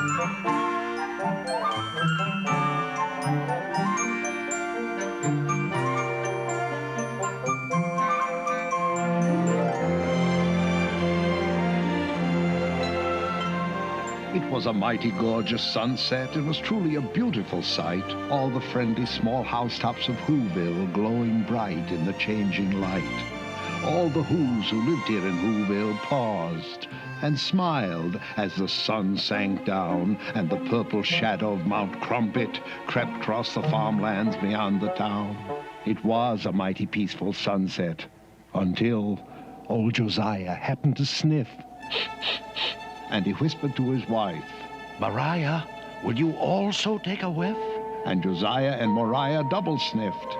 It was a mighty gorgeous sunset. It was truly a beautiful sight. All the friendly small housetops of Whoville glowing bright in the changing light. All the Whos who lived here in Whoville paused and smiled as the sun sank down and the purple shadow of Mount Crumpet crept across the farmlands beyond the town. It was a mighty peaceful sunset until old Josiah happened to sniff. And he whispered to his wife, Mariah, will you also take a whiff? And Josiah and Mariah double sniffed.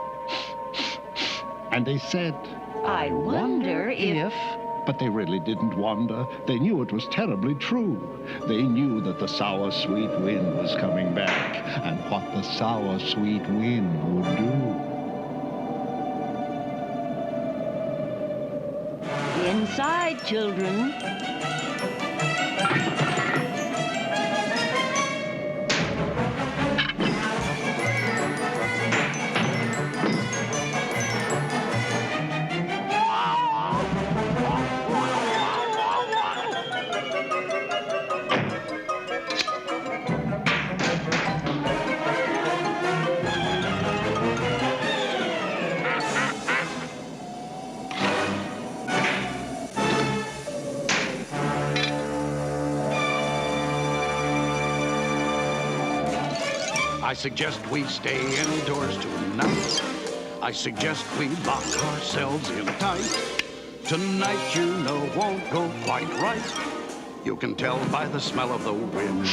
And they said, I wonder if... But they really didn't wonder. They knew it was terribly true. They knew that the sour, sweet wind was coming back, and what the sour, sweet wind would do. Inside, children. I suggest we stay indoors tonight. I suggest we lock ourselves in tight. Tonight, you know, won't go quite right. You can tell by the smell of the wind.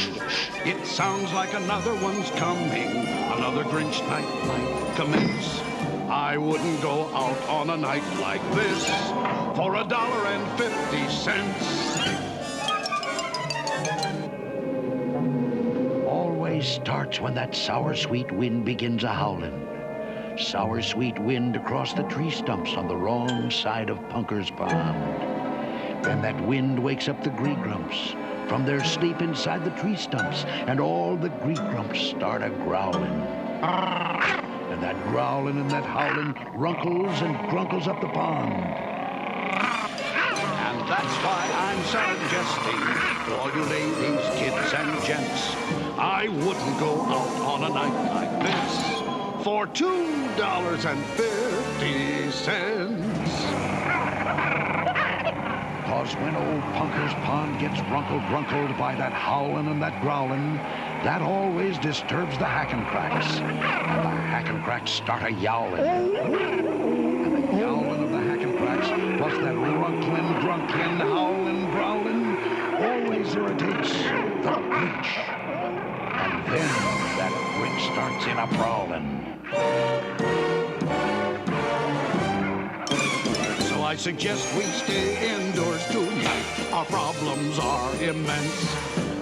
It sounds like another one's coming. Another Grinch Night might commence. I wouldn't go out on a night like this for $1.50. Starts when that sour, sweet wind begins a-howlin'. Sour, sweet wind across the tree stumps on the wrong side of Punker's Pond. Then that wind wakes up the Gree-Grumps from their sleep inside the tree stumps, and all the Gree-Grumps start a-growlin'. And that growlin' and that howlin' runkles and grunkles up the pond. And that's why I'm suggesting to all you ladies, kids, and gents, I wouldn't go out on a night like this for $2.50. 'Cause when old Punker's Pond gets runkled by that howlin' and that growlin', that always disturbs the Hackencracks. And the Hackencracks start a-yowlin'. And the yowlin' of the Hackencracks, plus that runklin', drunklin', howlin', growlin', always irritates the Grinch. And then that Grinch starts in a-prowlin'. So I suggest we stay indoors tonight. Our problems are immense.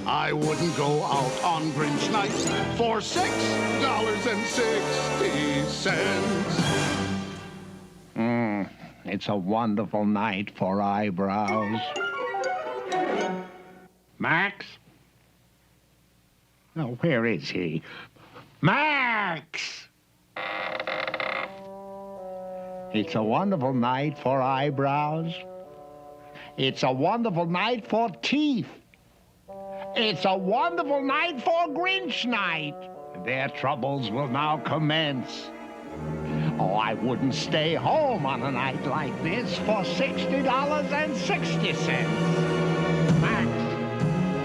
I wouldn't go out on Grinch Night for $6.60. It's a wonderful night for eyebrows. Max? Oh, where is he? Max! It's a wonderful night for eyebrows. It's a wonderful night for teeth. It's a wonderful night for Grinch Night. Their troubles will now commence. Oh, I wouldn't stay home on a night like this for $60.60.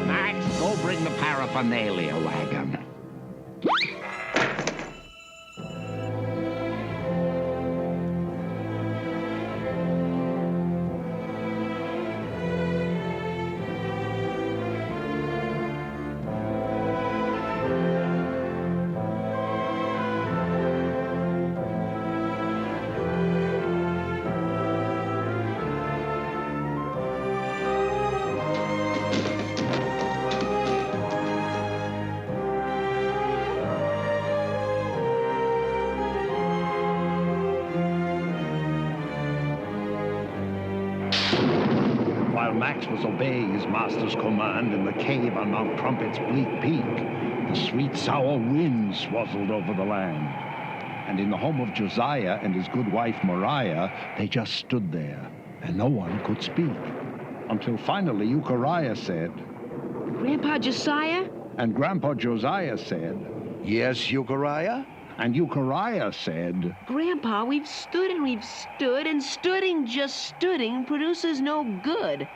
Max, go bring the paraphernalia wagon. Max was obeying his master's command in the cave on Mount Trumpet's bleak peak, the sweet sour wind swazzled over the land. And in the home of Josiah and his good wife Mariah, they just stood there, and no one could speak. Until finally Euchariah said, Grandpa Josiah? and Grandpa Josiah said, Yes, Euchariah? and Euchariah said, Grandpa, we've stood and stooding just stooding produces no good.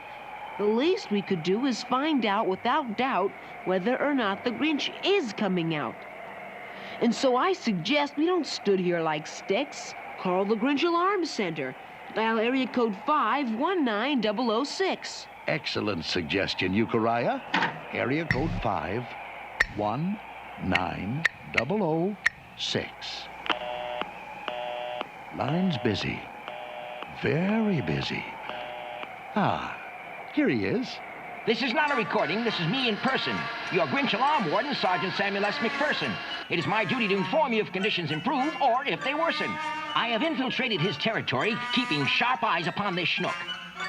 The least we could do is find out without doubt whether or not the Grinch is coming out. And so I suggest we don't stood here like sticks. Call the Grinch Alarm Center. Dial area code 519006. Excellent suggestion, Euchariah. Area code 519006. Line's busy. Very busy. Ah, here he is. This is not a recording. This is me in person. Your Grinch Alarm Warden, Sergeant Samuel S. McPherson. It is my duty to inform you if conditions improve or if they worsen. I have infiltrated his territory, keeping sharp eyes upon this schnook.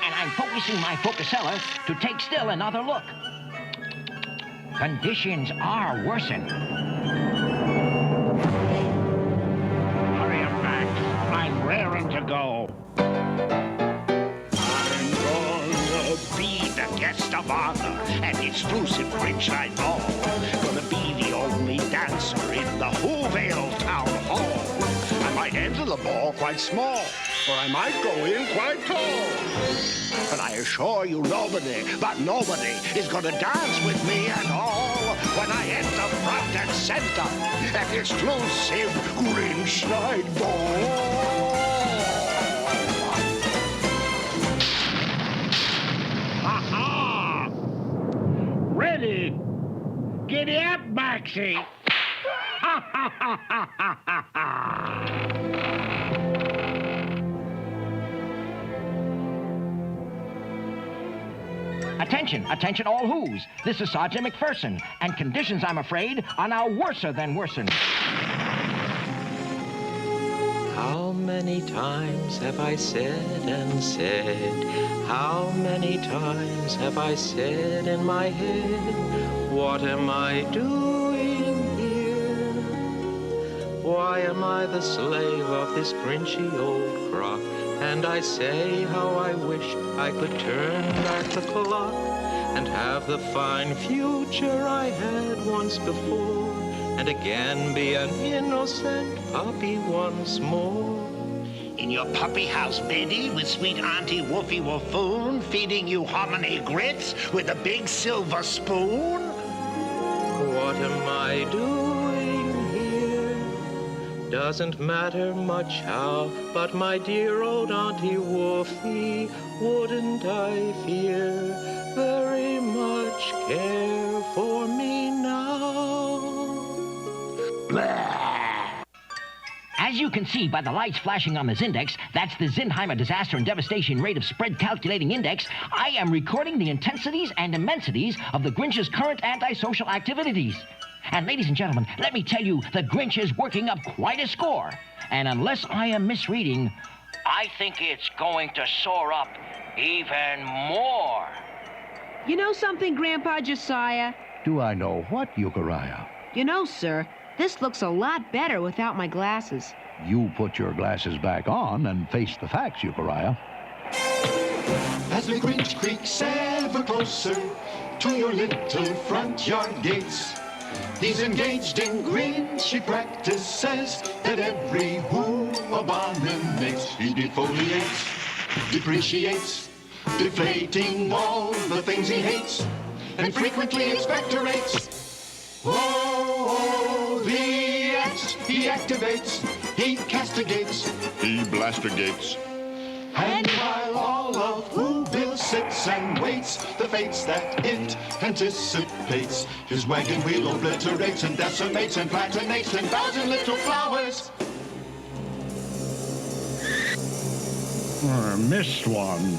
And I'm focusing my focusella to take still another look. Conditions are worsen. Hurry up, Max. I'm raring to go. I'm gonna be the guest of honor at the exclusive Grinch Night ball. Gonna be the only dancer in the Whoville Town Hall. I might enter the ball quite small, or I might go in quite tall. But I assure you nobody is gonna dance with me at all when I enter front and center at the exclusive Grinch Night ball. Ha-ha! Ready? Giddy up, Maxie! Ha ha ha ha ha ha! Attention, attention all who's. This is Sergeant McPherson, and conditions, I'm afraid, are now worser than worsen. How many times have I said and said? How many times have I said in my head, what am I doing here? Why am I the slave of this Grinchy old crock? And I say how I wish I could turn back the clock and have the fine future I had once before, and again be an innocent puppy once more. In your puppy house, Betty, with sweet Auntie Woofy Woofoon, feeding you hominy grits with a big silver spoon? What am I doing here? Doesn't matter much how, but my dear old Auntie Woofy, wouldn't I fear very much care for me now? Blah. As you can see by the lights flashing on the Zindex, that's the Zinheimer Disaster and Devastation Rate of Spread Calculating Index, I am recording the intensities and immensities of the Grinch's current antisocial activities. And ladies and gentlemen, let me tell you, the Grinch is working up quite a score. And unless I am misreading, I think it's going to soar up even more. You know something, Grandpa Josiah? Do I know what, Euchariah? You know, sir, this looks a lot better without my glasses. You put your glasses back on and face the facts, Euchariah. As the Grinch creaks ever closer to your little front yard gates, he's engaged in Grinchy practices that every who abominates. He defoliates, depreciates, deflating all the things he hates, and frequently expectorates. Oh, the X he activates, he castigates, he blastergates. And while all of Whoville sits and waits the fates that it anticipates, his wagon wheel obliterates and decimates and platinates 10,000 little flowers. Missed one.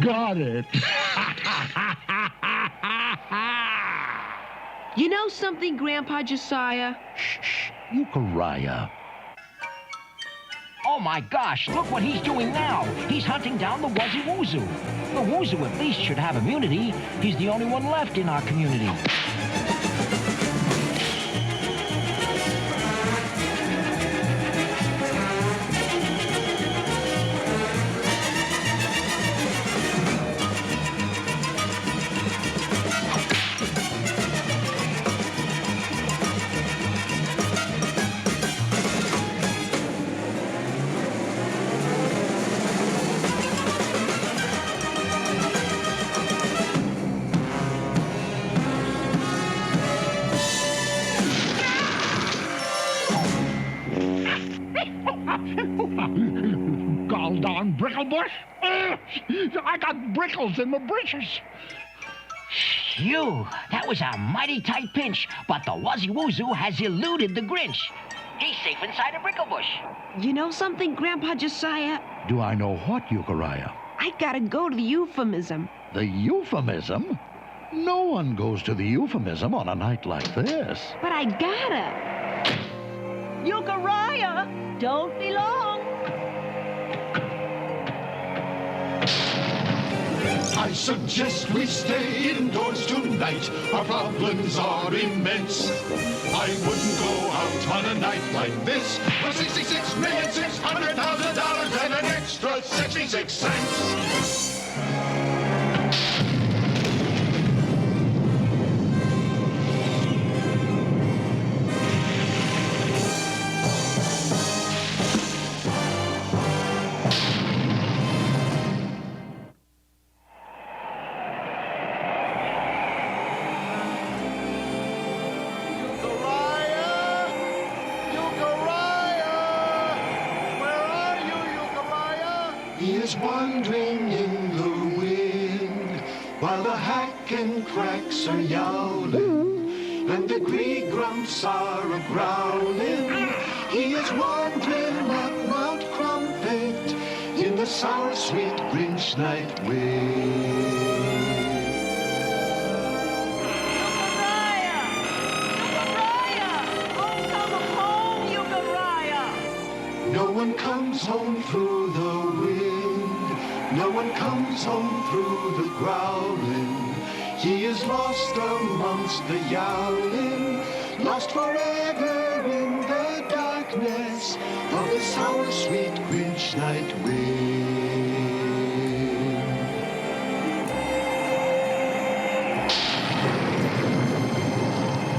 Got it. You know something, Grandpa Josiah? Shh, Euchariah. All Oh, my gosh, look what he's doing now. He's hunting down the Wuzzy Woozoo. The Woozoo at least should have immunity. He's the only one left in our community. Gall darn bricklebush! I got brickles in my britches. Phew, that was a mighty tight pinch, but the Wuzzy Woozoo has eluded the Grinch. He's safe inside a brickle bush. You know something, Grandpa Josiah? Do I know what, Euchariah? I gotta go to the euphemism. The euphemism? No one goes to the euphemism on a night like this. But I gotta. Euchariah, don't be long. I suggest we stay indoors tonight. Our problems are immense. I wouldn't go out on a night like this for $66,600,000 and an extra 66 cents. He is wandering in the wind while the hack and cracks are yowling and the gree grumps are a-growling. He is wandering up Mount Crumpet in the sour, sweet Grinch Night wind. No one comes home through the wind. No one comes home through the growling. He is lost amongst the yowling, lost forever in the darkness of the sour, sweet Grinch Night wind.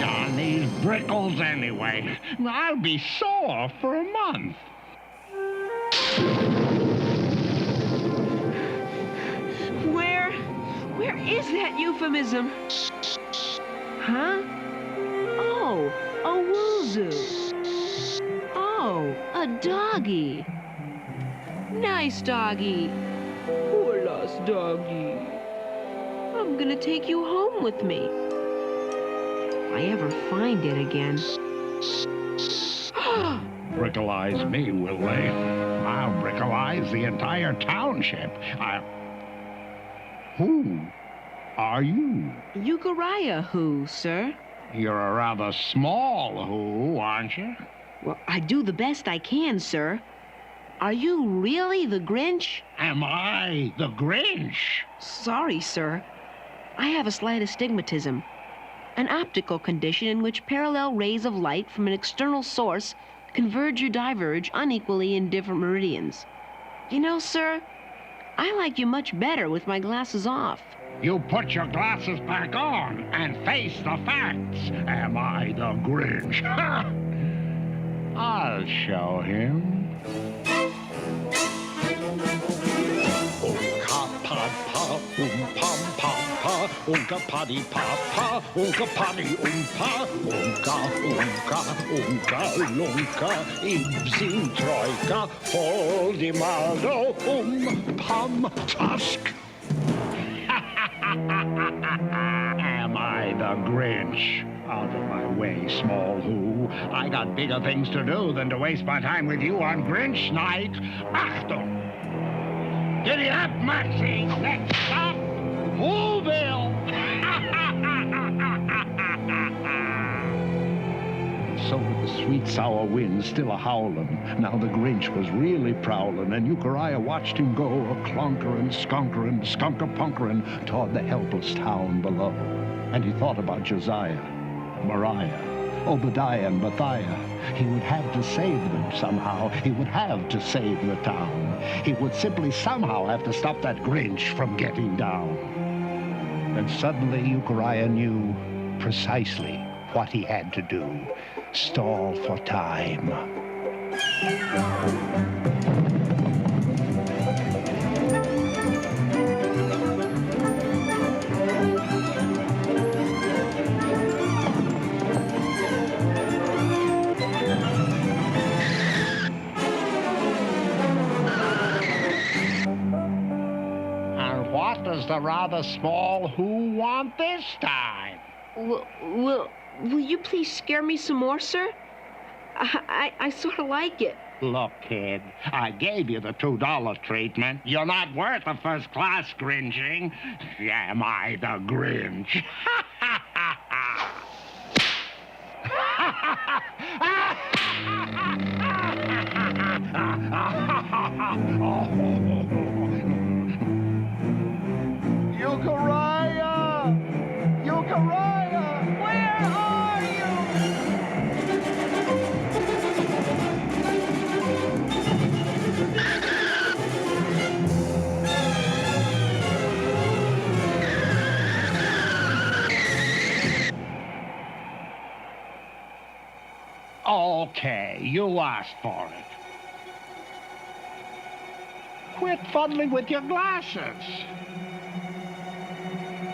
Darn these brickles anyway. I'll be sore for a month. Where is that euphemism? Huh? Oh, a woozoo. Oh, a doggy. Nice doggy. Poor lost doggy. I'm gonna take you home with me. If I ever find it again. Brickleize me, will they? I'll brickleize the entire township. Who are you? Euchariah who, sir? You're a rather small who, aren't you? Well, I do the best I can, sir. Are you really the Grinch? Am I the Grinch? Sorry, sir. I have a slight astigmatism, an optical condition in which parallel rays of light from an external source converge or diverge unequally in different meridians. You know, sir, I like you much better with my glasses off. You put your glasses back on and face the facts. Am I the Grinch? I'll show him. Unka paddy papa, unka paddy umpa, unka unka lunka, ibzin troika, foldimaldo pam tusk. Am I the Grinch? Out of my way, small who. I got bigger things to do than to waste my time with you on Grinch Night. Achtung! Giddy up, Maxie! Let's stop Whoville! So with the sweet sour wind still a-howlin'. Now the Grinch was really prowlin', and Euchariah watched him go a-clunkerin', skunkerin', skunk-a-punkerin' toward the helpless town below. And he thought about Josiah, Mariah, Obadiah, and Matthiah. He would have to save them somehow. He would have to save the town. He would simply somehow have to stop that Grinch from getting down. And suddenly Euchariah knew precisely what he had to do. Stall for time. And what does the rather small Who want this time? Will you please scare me some more, sir? I sort of like it. Look, kid, I gave you the $2 treatment. You're not worth a first-class Grinching. Am I the Grinch? Euchariah! Euchariah! Where are you? Okay, you asked for it. Quit fuddling with your glasses.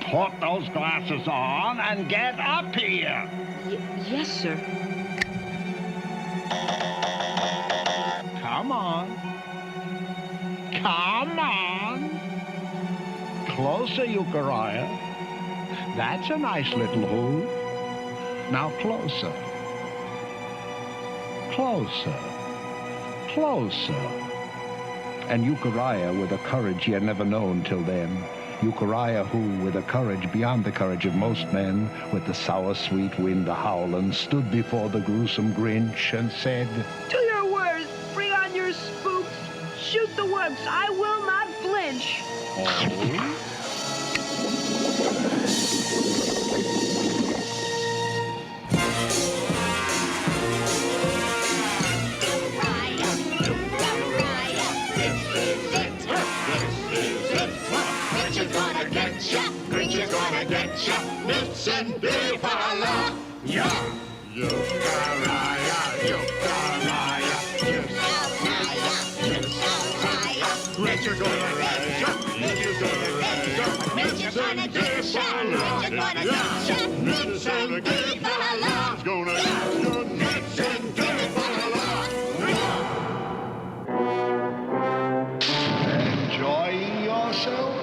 Put those glasses on and get up here. Yes, sir. Come on. Come on. Closer, Euchariah. That's a nice little Who. Now closer. Closer. Closer. And Euchariah, with a courage he had never known till then, Euchariah who, with a courage beyond the courage of most men, with the sour sweet wind a-howlin', stood before the gruesome Grinch and said, To your words, bring on your spooks, shoot the works, I will not flinch. Oh? Nits and beer for a laugh. Yeah. Euchariah, Euchariah, Grinch, you're gonna rise up. Grinch, you're gonna rise up. Nits and beer for a laugh. Nits and beer for a laugh. Gonna use your nits and beer for a laugh. enjoying yourself?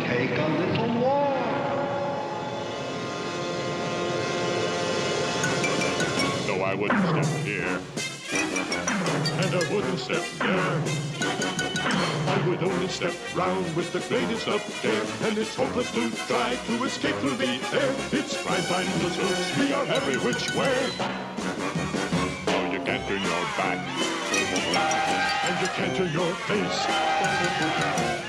Take a little walk. No, I wouldn't step here. And I wouldn't step there. I would only step round with the greatest of care. And it's hopeless to try to escape through the air. It's prime time to switch. We are every which way. Oh, you can't turn your back. And you can't turn your face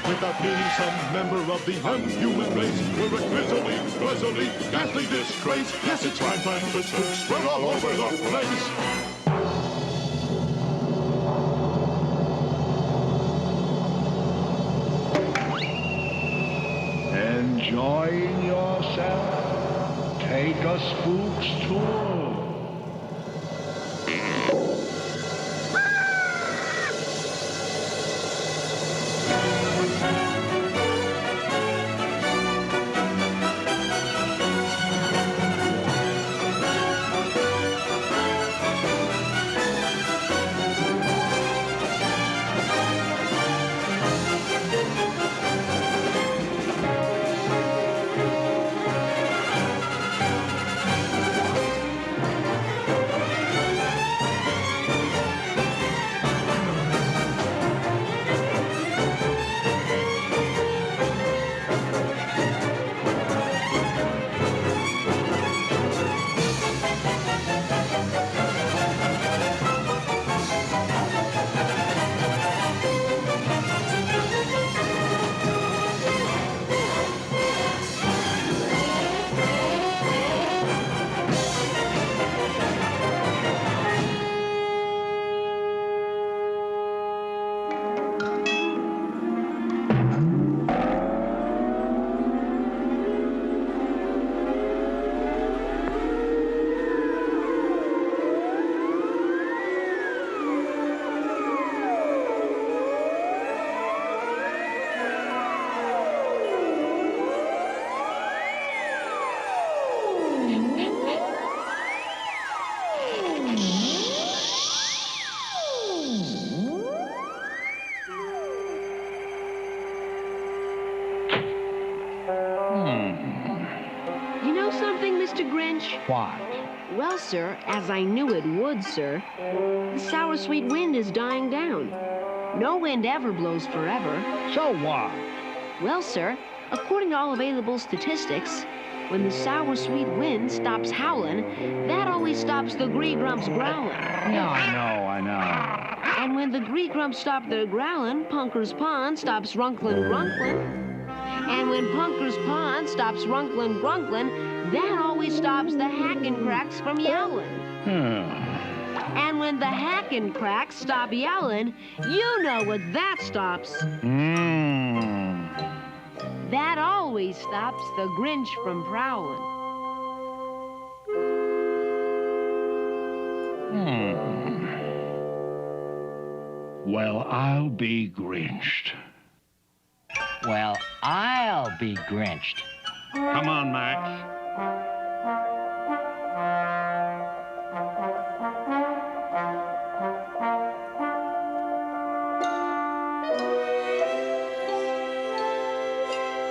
without meeting some member of the unhuman race. We're a grisly, ghastly disgrace. Yes, it's prime time for spooks. We're all over the place. Enjoying yourself? Take a spook's tour. Mr. Grinch? What? Well, sir, as I knew it would, sir, the sour sweet wind is dying down. No wind ever blows forever. So what? Well, sir, according to all available statistics, when the sour sweet wind stops howling, that always stops the gree-grumps growling. Yeah, I know. And when the gree-grumps stop their growling, Punker's Pond stops runkling grunkling. And when Punker's Pond stops runkling grunkling, that always stops the hackin' cracks from yowling. And when the hackin' cracks stop yowling, you know what that stops. That always stops the Grinch from prowling. Well, I'll be Grinched. Well, I'll be Grinched. Come on, Max.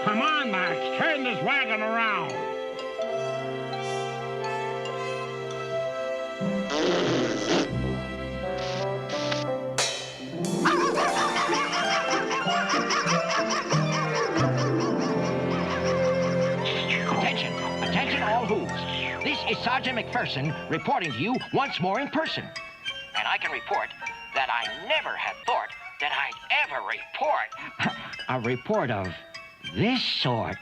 Come on, Max. Turn this wagon around. Attention all who's. This is Sergeant McPherson reporting to you once more in person. And I can report that I never had thought that I'd ever report a report of this sort.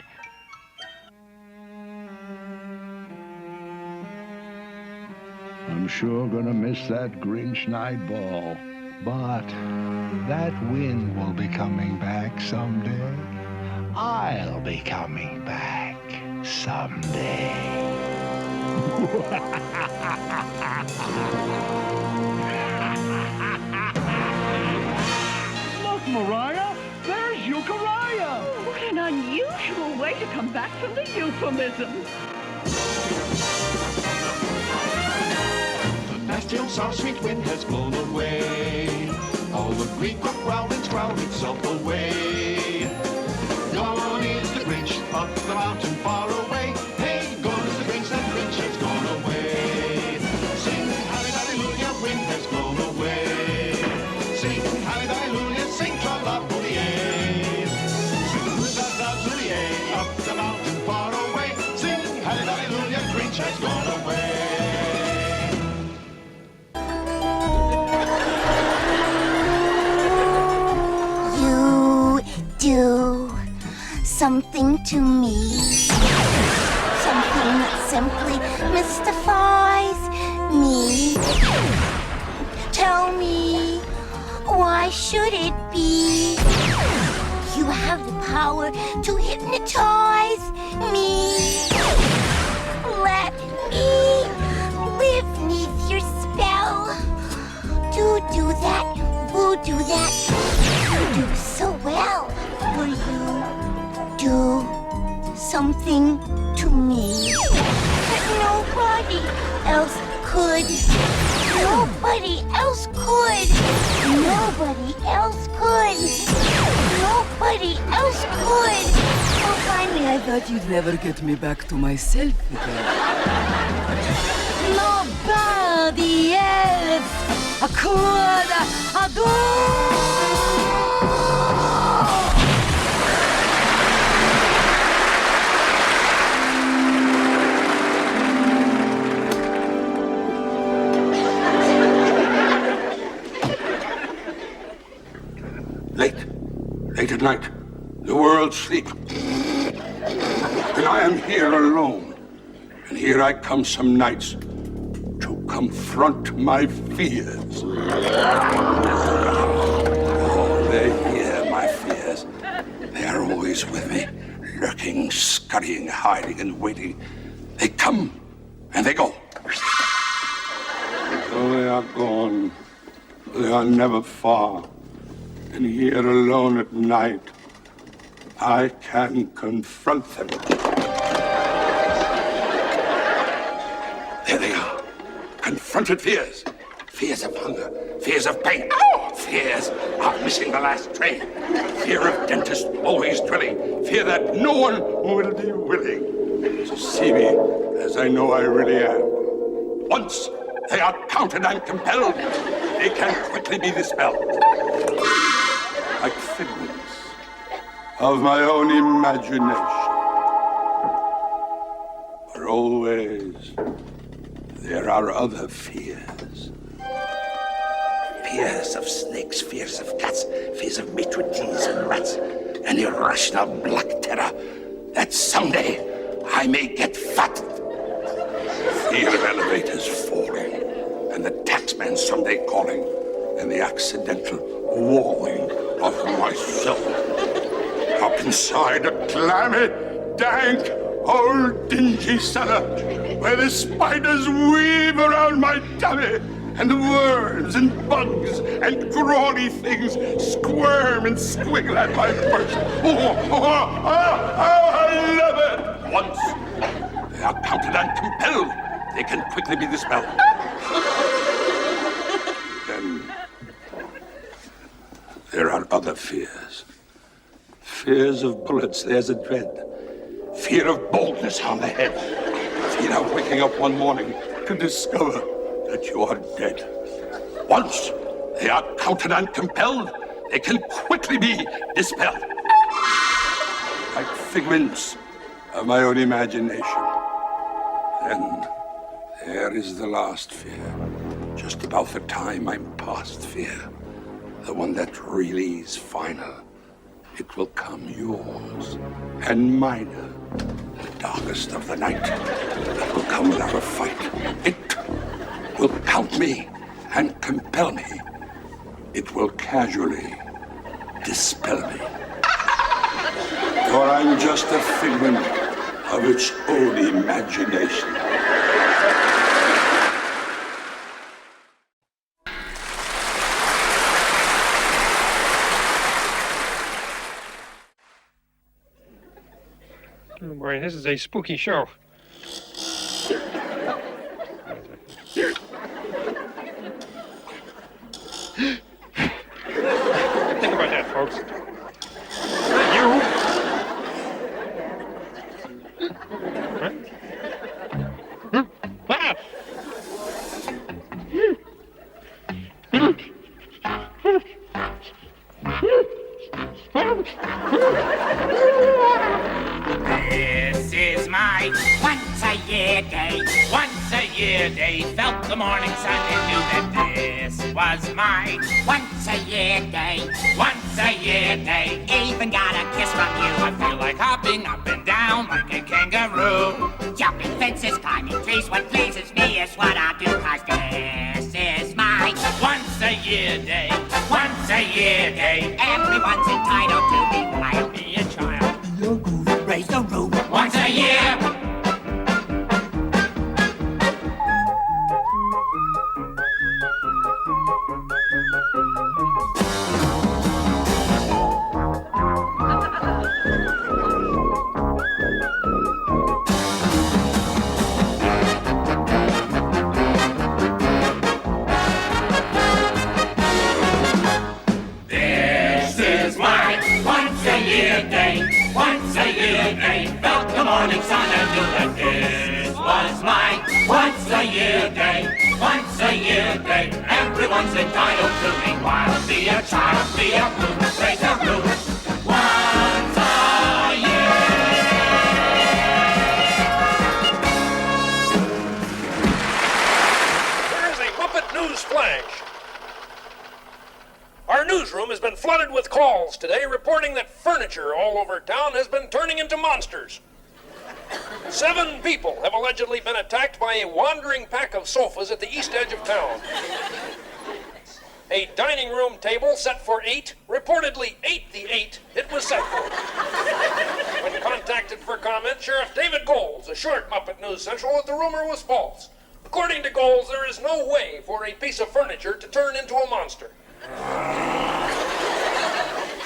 I'm sure gonna miss that Grinch Night ball. But that wind will be coming back someday. I'll be coming back someday. Look, Mariah, there's Euchariah. What an unusual way to come back from the euphemism. The nasty old sour sweet wind has blown away. All the Greek growling's growled itself away. Gone is the Grinch up the mountain far away. Hey, gone is the Grinch, that Grinch has gone away. Sing hallelujah, wind has blown away. Sing hallelujah, sing tra-la-boolie. Sing tra-la-boolie, up the mountain far away. Sing hallelujah, Grinch has gone away. Do something to me, something that simply mystifies me. Tell me, why should it be? You have the power to hypnotize me. Let me live neath your spell. Do that, do that. You do so well. Will you do something to me that nobody else could? Nobody else could. Nobody else could. Nobody else could. Oh, finally, I thought you'd never get me back to myself again. Nobody else could do. Late at night, the world sleeps, and I am here alone. And here I come some nights to confront my fears. Oh, they hear my fears. They are always with me, lurking, scurrying, hiding, and waiting. They come and they go. Oh, they are gone. They are never far. And here alone at night, I can confront them. There they are. Confronted fears. Fears of hunger. Fears of pain. Fears of missing the last train. Fear of dentist always drilling. Fear that no one will be willing. to see me as I know I really am. Once they are counted and compelled, they can quickly be dispelled. Like figments of my own imagination. But always there are other fears. Fears of snakes, fears of cats, fears of maitre-d's and rats, an irrational black terror that someday I may get fat. Fear of elevators falling, and the taxman someday calling, and the accidental walling of my soul. Up inside a clammy, dank, old dingy cellar, where the spiders weave around my tummy, and the worms and bugs and crawly things squirm and squiggle at my burst. I love it! Once they are counted and compelled, they can quickly be dispelled. Then there are other fears. Fears of bullets, there's a dread. Fear of baldness on the head. Fear of waking up one morning to discover that you are dead. Once they are counted and compelled, they can quickly be dispelled. Like figments of my own imagination. Then there is the last fear. Just about the time I'm past fear. The one that really is final. It will come yours and mine. The darkest of the night. It will come without a fight. It will count me and compel me. It will casually dispel me. For I'm just a figment of its own imagination. Oh boy, this is a spooky show. Think about that, folks. You. What? Ah! This is my once-a-year day. Once-a-year day. Felt the morning sun and knew that this was my once-a-year day. Once-a-year day. Even got a kiss from you. I feel like hopping up and down like a kangaroo. Jumping fences, climbing trees. What pleases me is what I do. 'Cause this is my once-a-year day. Once-a-year day. Everyone's entitled to be wild. Be a child. Raise the roof once a year. This is my once-a-year day. Once-a-year day. Felt the morning sun and knew that this was my once-a-year day. Once-a-year day. Everyone's entitled to be wild. Be a child, be a roof, raise a roof. Once a year. Here's a Muppet News Flash. Our newsroom has been flooded with calls today reporting that furniture all over town has been turning into monsters. 7 people have allegedly been attacked by a wandering pack of sofas at the east edge of town. A dining room table set for 8 reportedly ate the 8 it was set for. When contacted for comment, Sheriff David Goals assured Muppet News Central that the rumor was false. According to Goals, there is no way for a piece of furniture to turn into a monster.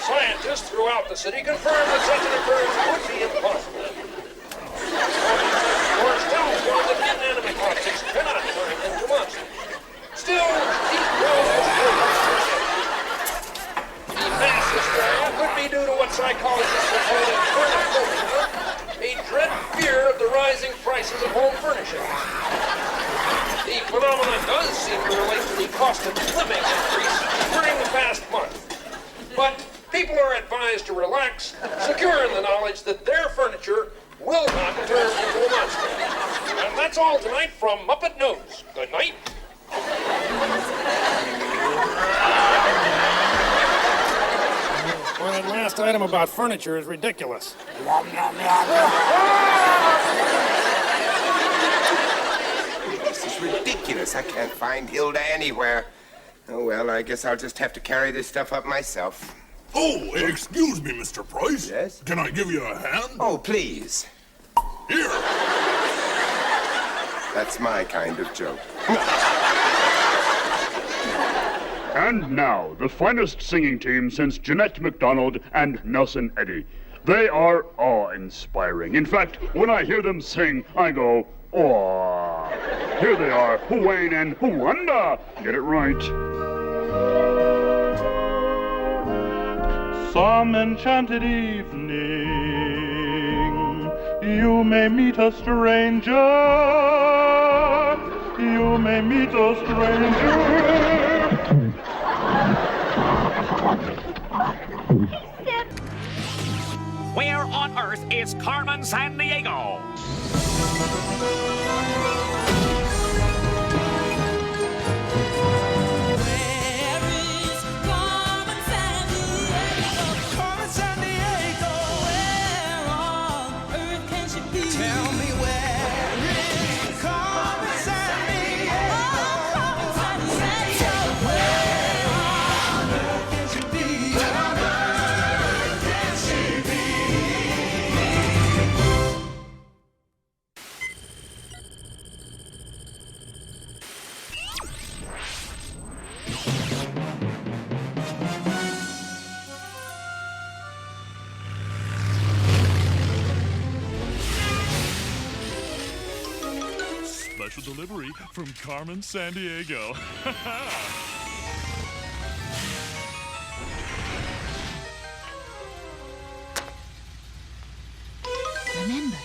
Scientists throughout the city confirmed that such an occurrence would be impossible. Scores tell one that inanimate objects cannot turn into monsters. Still, deep mass hysteria could be due to what psychologists are calling cornucopia, a dread fear of the rising prices of home furnishings. The phenomenon does seem to relate to the cost of living increase during the past month. But people are advised to relax, secure in the knowledge that their furniture will not turn into a monster. And that's all tonight from Muppet News. Good night. Well, that last item about furniture is ridiculous. This is ridiculous. I can't find Hilda anywhere. Oh, well, I guess I'll just have to carry this stuff up myself. Oh, excuse me, Mr. Price. Yes? Can I give you a hand? Oh, please. Here. That's my kind of joke. And now, the finest singing team since Jeanette MacDonald and Nelson Eddy. They are awe-inspiring. In fact, when I hear them sing, I go, awe. Here they are, Huwain and Huwanda. Get it right. Some enchanted evening, you may meet a stranger. You may meet a stranger. Where on earth is Carmen Sandiego? Special delivery from Carmen Sandiego. Remember,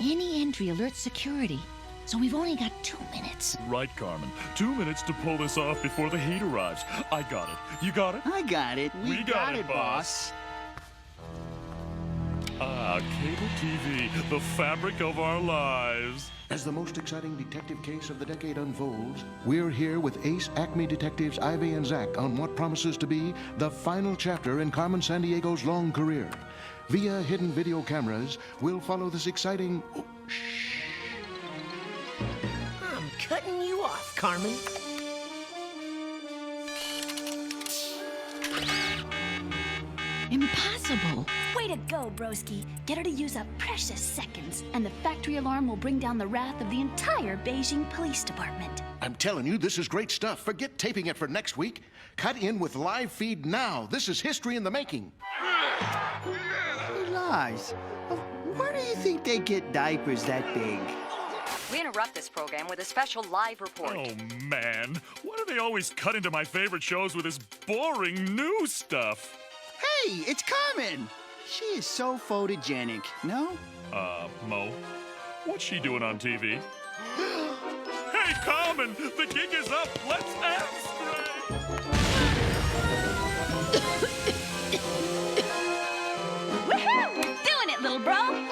any entry alerts security, so we've only got 2 minutes. Right, Carmen. 2 minutes to pull this off before the heat arrives. I got it. You got it? I got it. We got it, boss. Ah, cable TV, the fabric of our lives. As the most exciting detective case of the decade unfolds, we're here with ace Acme detectives Ivy and Zach on what promises to be the final chapter in Carmen Sandiego's long career. Via hidden video cameras, we'll follow this exciting... Oh, shh. I'm cutting you off, Carmen. Impossible. Way to go, broski. Get her to use up precious seconds, and the factory alarm will bring down the wrath of the entire Beijing Police Department. I'm telling you, this is great stuff. Forget taping it for next week. Cut in with live feed now. This is history in the making. Lies. Where do you think they get diapers that big? We interrupt this program with a special live report. Oh, man. Why do they always cut into my favorite shows with this boring new stuff? Hey, it's Carmen! She is so photogenic, no? Mo, what's she doing on TV? Hey, Carmen, the gig is up. Let's abstract. Woohoo! We're doing it, little bro!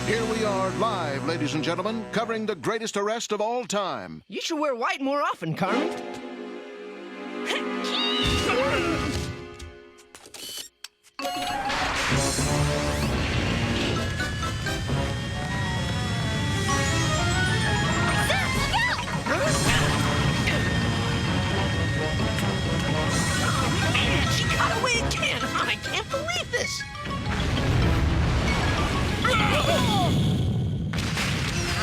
Here we are live, ladies and gentlemen, covering the greatest arrest of all time. You should wear white more often, Carmen. Man, she got away again. I can't believe this.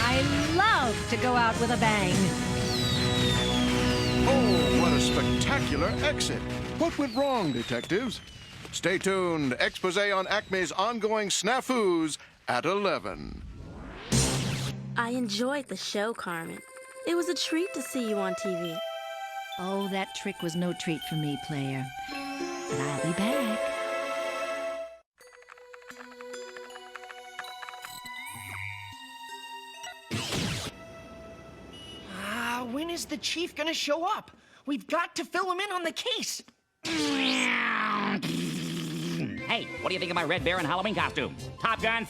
I love to go out with a bang. Oh, what a spectacular exit. What went wrong, detectives? Stay tuned. Expose on Acme's ongoing snafus at 11. I enjoyed the show, Carmen. It was a treat to see you on TV. Oh, that trick was no treat for me, player. But I'll be back. When is the chief gonna show up? We've got to fill him in on the case. Hey, what do you think of my Red Baron Halloween costume? Top Gun,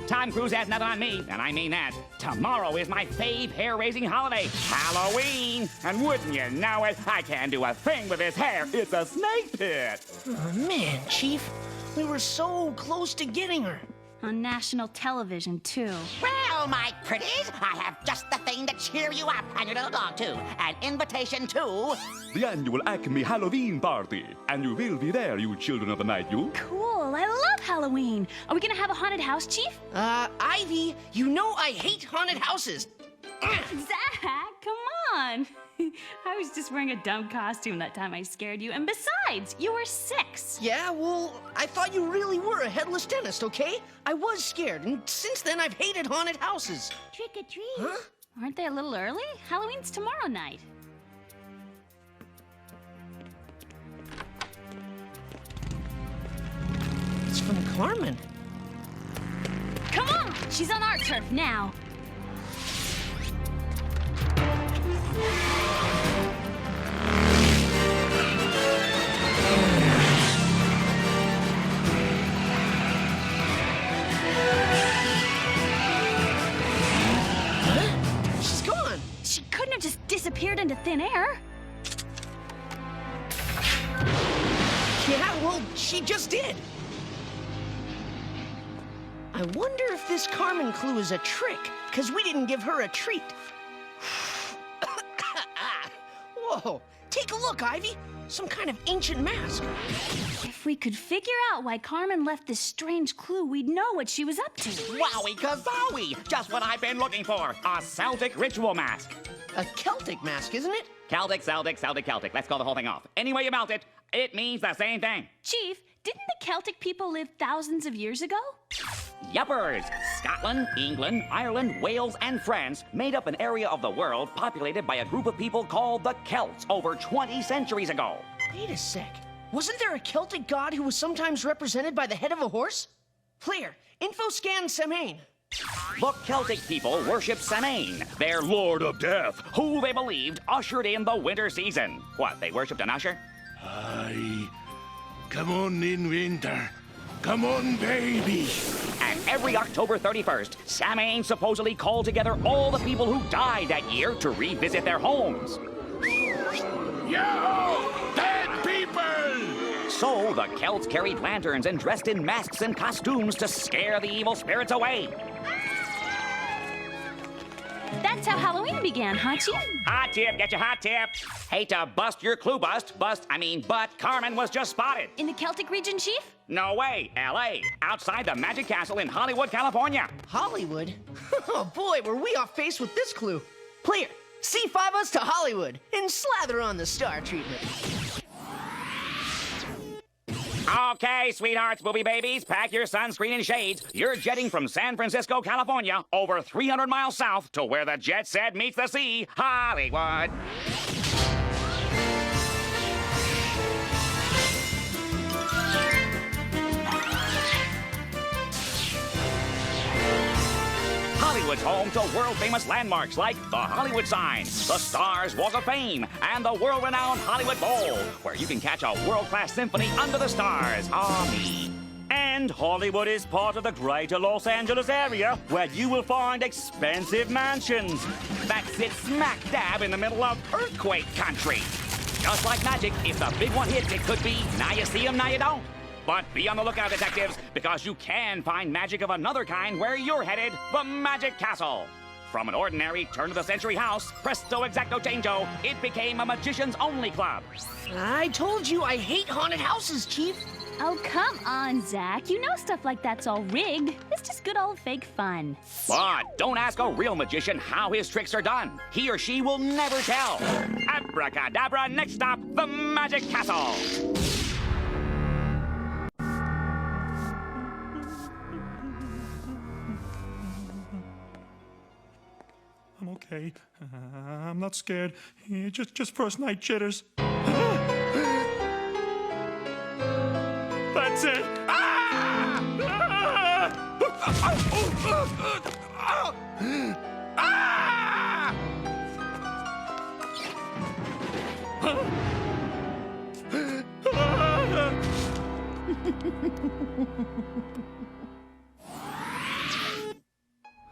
Tom Cruise has nothing on me, and I mean that. Tomorrow is my fave hair-raising holiday, Halloween. And wouldn't you know it, I can't do a thing with this hair. It's a snake pit. Oh, man, Chief, we were so close to getting her. On national television, too. Well, my pretties, I have just the thing to cheer you up, and your little dog, too. An invitation to... The annual Acme Halloween party. And you will be there, you children of the night, you. Cool, I love Halloween. Are we gonna have a haunted house, Chief? Ivy, you know I hate haunted houses. Zach, come on. I was just wearing a dumb costume that time I scared you. And besides, you were 6. Yeah, well, I thought you really were a headless dentist, okay? I was scared, and since then I've hated haunted houses. Trick or treat. Huh? Aren't they a little early? Halloween's tomorrow night. It's from Carmen. Come on! She's on our turf now. She's gone. She couldn't have just disappeared into thin air. Yeah, well, she just did. I wonder if this Carmen clue is a trick, because we didn't give her a treat. Whoa, take a look, Ivy. Some kind of ancient mask. If we could figure out why Carmen left this strange clue, we'd know what she was up to. Wowie kazowie! Just what I've been looking for. A Celtic ritual mask. A Celtic mask, isn't it? Celtic, Celtic, Celtic, Celtic. Let's call the whole thing off. Any way you melt it, it means the same thing. Chief, didn't the Celtic people live thousands of years ago? Yuppers! Scotland, England, Ireland, Wales, and France made up an area of the world populated by a group of people called the Celts over 20 centuries ago. Wait a sec. Wasn't there a Celtic god who was sometimes represented by the head of a horse? Player, info scan Samhain. The Celtic people worshipped Samhain, their lord of death, who they believed ushered in the winter season. What, they worshipped an usher? Aye. Come on in, winter. Come on, baby. And every October 31st, Samhain supposedly called together all the people who died that year to revisit their homes. Yo! Dead people! So the Celts carried lanterns and dressed in masks and costumes to scare the evil spirits away. That's how Halloween began, huh, Chief? Hot tip, get your hot tip. Hate to bust your clue but Carmen was just spotted. In the Celtic region, Chief? No way, L.A., outside the Magic Castle in Hollywood, California. Hollywood? Oh boy, were we off base with this clue. Player, C5 us to Hollywood and slather on the star treatment. Okay, sweethearts, booby babies, pack your sunscreen and shades. You're jetting from San Francisco, California, over 300 miles south to where the jet set meets the sea, Hollywood. Hollywood's home to world-famous landmarks like the Hollywood sign, the Stars Walk of Fame, and the world-renowned Hollywood Bowl, where you can catch a world-class symphony under the stars. Me. And Hollywood is part of the greater Los Angeles area, where you will find expensive mansions that sit smack dab in the middle of earthquake country. Just like magic, if the big one hits, it could be now you see them, now you don't. But be on the lookout, detectives, because you can find magic of another kind where you're headed, the Magic Castle. From an ordinary turn-of-the-century house, presto exacto changeo, it became a magicians-only club. I told you I hate haunted houses, Chief. Oh, come on, Zach. You know stuff like that's all rigged. It's just good old fake fun. But don't ask a real magician how his tricks are done. He or she will never tell. Abracadabra, next stop, the Magic Castle. I'm okay. okay. I'm not scared. Just first night jitters. That's it.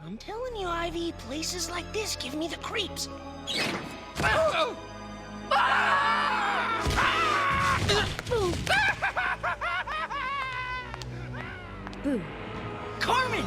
I'm telling you, Ivy, places like this give me the creeps. Boo. Carmen!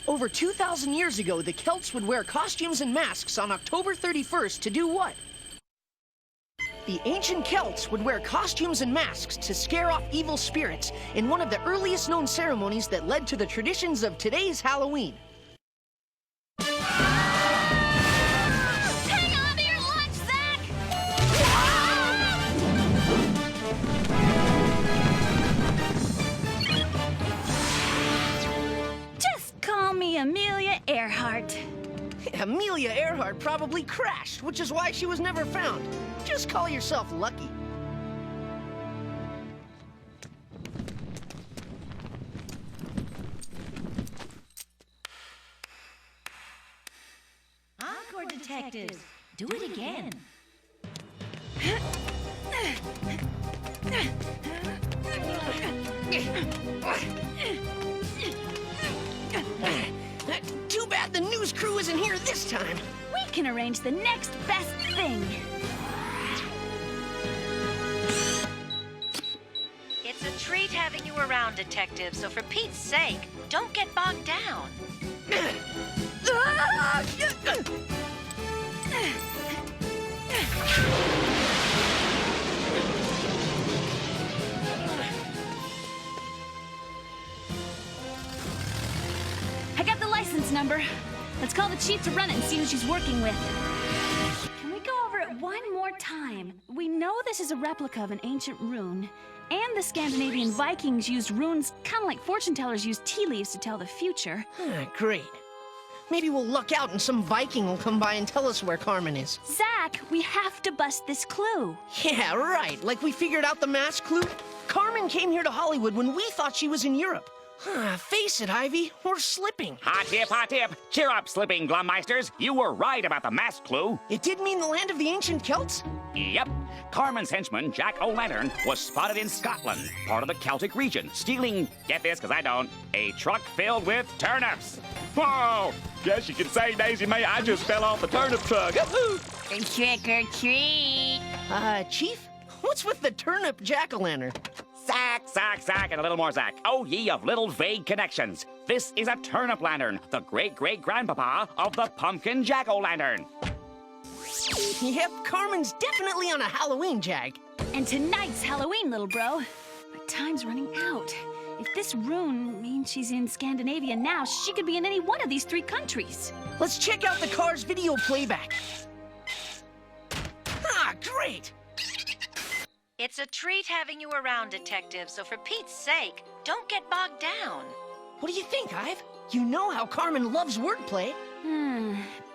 Over 2,000 years ago, the Celts would wear costumes and masks on October 31st to do what? The ancient Celts would wear costumes and masks to scare off evil spirits in one of the earliest known ceremonies that led to the traditions of today's Halloween. Hang on to your lunch, Zach! Just call me Amelia Earhart. Amelia Earhart probably crashed, which is why she was never found. Just call yourself lucky. Encore, detectives. Do it again. Too bad the news crew isn't here this time. We can arrange the next best thing. It's a treat having you around, Detective, so for Pete's sake, don't get bogged down. I got the license number. Let's call the chief to run it and see who she's working with. Can we go over it one more time? We know this is a replica of an ancient rune, and the Scandinavian Vikings used runes kind of like fortune tellers use tea leaves to tell the future. Great. Maybe we'll luck out and some Viking will come by and tell us where Carmen is. Zach, we have to bust this clue. Yeah, right. Like we figured out the mask clue. Carmen came here to Hollywood when we thought she was in Europe. Face it, Ivy, we're slipping. Hot tip, hot tip. Cheer up, slipping glummeisters. You were right about the mask clue. It did mean the land of the ancient Celts? Yep. Carmen's henchman, Jack O'Lantern, was spotted in Scotland, part of the Celtic region, stealing, get this because I don't, a truck filled with turnips. Whoa! Guess you could say, Daisy May, I just fell off the turnip truck. Trick or treat. Chief? What's with the turnip jack-o'-lantern? Sack, sack, sack, and a little more sack. Oh, ye of little vague connections. This is a turnip lantern, the great-great-grandpapa of the pumpkin jack-o'-lantern. Yep, Carmen's definitely on a Halloween jag. And tonight's Halloween, little bro. But time's running out. If this rune means she's in Scandinavia now, she could be in any one of these 3 countries. Let's check out the car's video playback. Great! It's a treat having you around, Detective, so for Pete's sake, don't get bogged down. What do you think, Ive? You know how Carmen loves wordplay.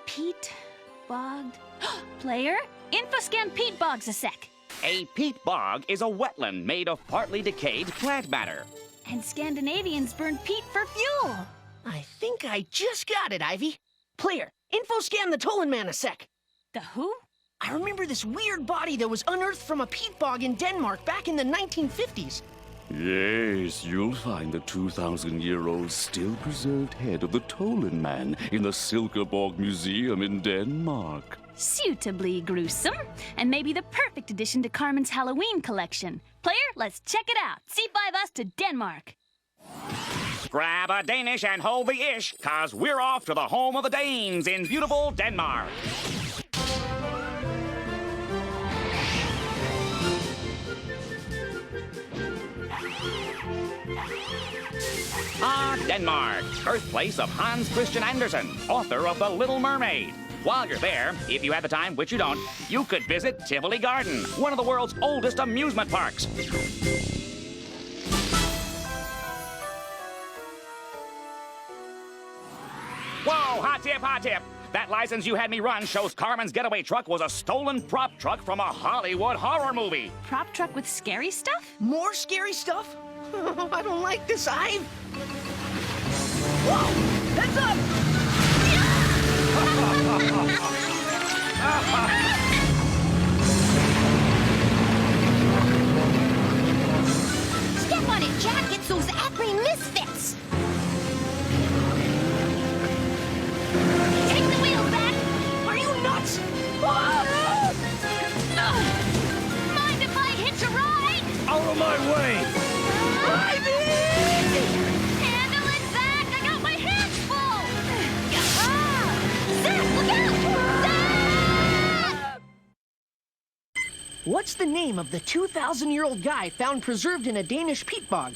Pete Bogged. Player, infoscan Pete Boggs a sec. A peat bog is a wetland made of partly decayed plant matter. And Scandinavians burn peat for fuel. I think I just got it, Ivy. Player, infoscan the Tolan Man a sec. The who? I remember this weird body that was unearthed from a peat bog in Denmark back in the 1950s. Yes, you'll find the 2,000-year-old still preserved head of the Tolan Man in the Silkeborg Museum in Denmark. Suitably gruesome, and maybe the perfect addition to Carmen's Halloween collection. Player, let's check it out. C5 us to Denmark. Grab a Danish and hold the ish, 'cause we're off to the home of the Danes in beautiful Denmark. Denmark, birthplace of Hans Christian Andersen, author of The Little Mermaid. While you're there, if you have the time, which you don't, you could visit Tivoli Garden, one of the world's oldest amusement parks. Whoa, hot tip, hot tip. That license you had me run shows Carmen's getaway truck was a stolen prop truck from a Hollywood horror movie. Prop truck with scary stuff? More scary stuff? I don't like this, Ive. Whoa! Heads up! Step on it, Jack. It's those Acme misfits. Take the wheel back! Are you nuts? Mind if I hitch a ride? Out of my way! Ivy! Handle it, Zach! I got my hands full! Zach, look out! Zach! What's the name of the 2,000-year-old guy found preserved in a Danish peat bog?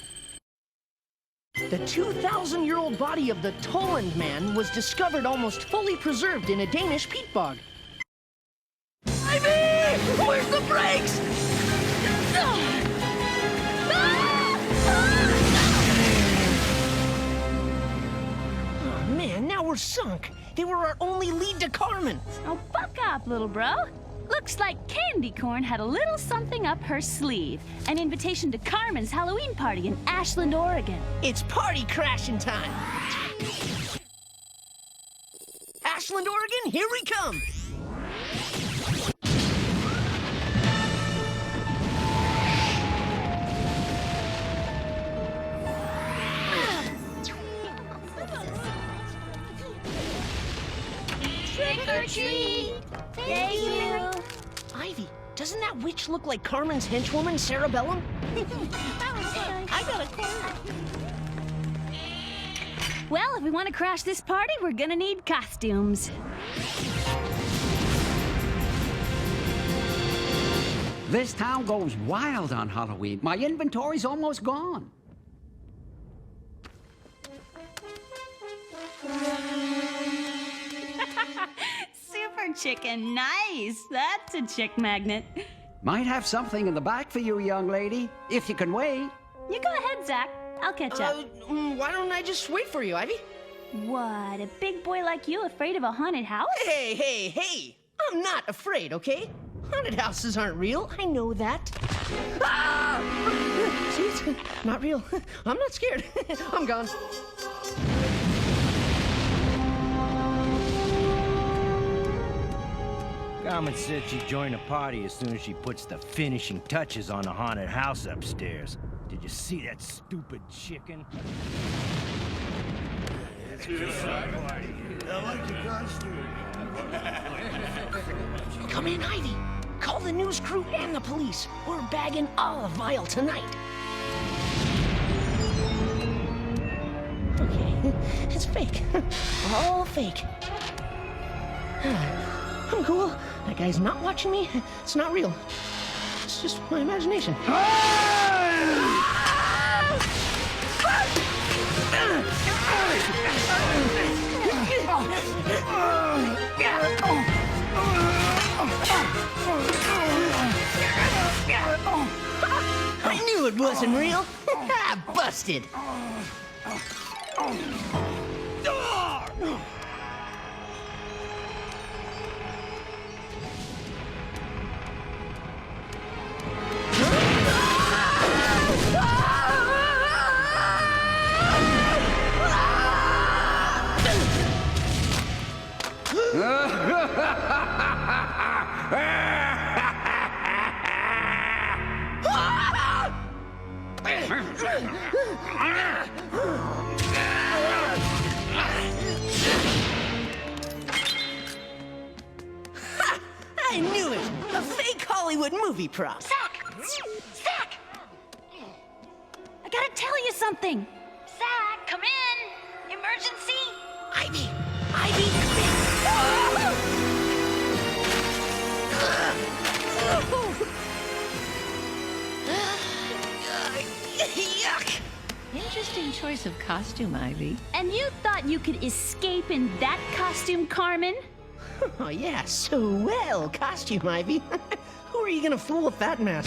The 2,000-year-old body of the Toland man was discovered almost fully preserved in a Danish peat bog. Ivy! Where's the brakes? Oh, man, now we're sunk. They were our only lead to Carmen. Oh, buck up, little bro. Looks like Candy Corn had a little something up her sleeve. An invitation to Carmen's Halloween party in Ashland, Oregon. It's party crashing time. Ashland, Oregon, here we come. Trick or treat! Thank you! Ivy, doesn't that witch look like Carmen's henchwoman, Cerebellum? I got a corner. Well, if we want to crash this party, we're gonna need costumes. This town goes wild on Halloween. My inventory's almost gone. Super chicken, nice. That's a chick magnet. Might have something in the back for you, young lady, if you can wait. You go ahead, Zach. I'll catch up. Why don't I just wait for you, Ivy? What, a big boy like you afraid of a haunted house? Hey! I'm not afraid, okay? Haunted houses aren't real. I know that. Ah! See, it's not real. I'm not scared. I'm gone. Carmen said she'd join the party as soon as she puts the finishing touches on the haunted house upstairs. Did you see that stupid chicken? I like your costume. Come in, Ivy. Call the news crew and the police. We're bagging Olive Vial tonight. Okay, it's fake. All fake. I'm cool. That guy's not watching me. It's not real. It's just my imagination. I knew it wasn't real. Busted. I knew it! A fake Hollywood movie prop. Zach! Zach! I gotta tell you something. Zach, come choice of costume, Ivy. And you thought you could escape in that costume, Carmen? Oh, yeah, so well, costume, Ivy. Who are you gonna fool with that mess?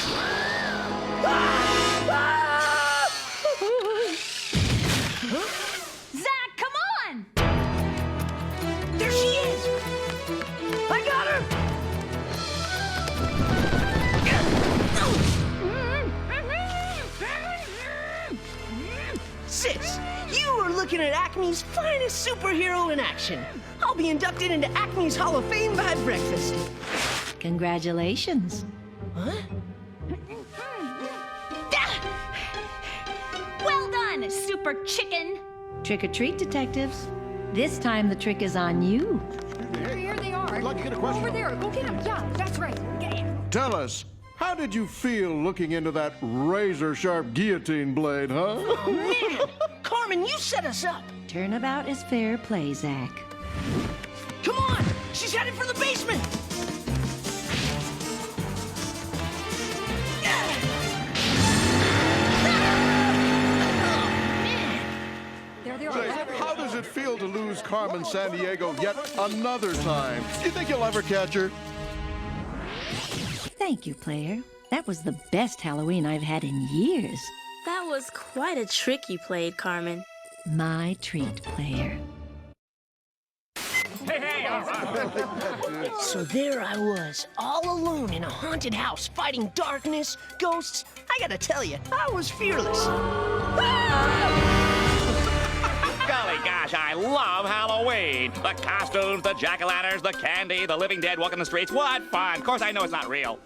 Zach, come on! There she is! I got her! Sis, you are looking at Acme's finest superhero in action. I'll be inducted into Acme's Hall of Fame by breakfast. Congratulations. Huh? Well done, super chicken! Trick or treat, detectives. This time the trick is on you. Here they are. I'd like to get a question. Over there. Go get them. Yeah, that's right. Yeah. Tell us, how did you feel looking into that razor-sharp guillotine blade, huh? Oh, man! Carmen, you set us up. Turnabout is fair play, Zach. Come on! She's headed for the basement! Say, how does it feel to lose Carmen Sandiego yet another time? Do you think you'll ever catch her? Thank you, player. That was the best Halloween I've had in years. That was quite a trick you played, Carmen. My treat, player. So there I was, all alone in a haunted house, fighting darkness, ghosts. I gotta tell you, I was fearless. Golly gosh, I love Halloween. The costumes, the jack-o'-lanterns, the candy, the living dead walking the streets. What fun. Of course, I know it's not real.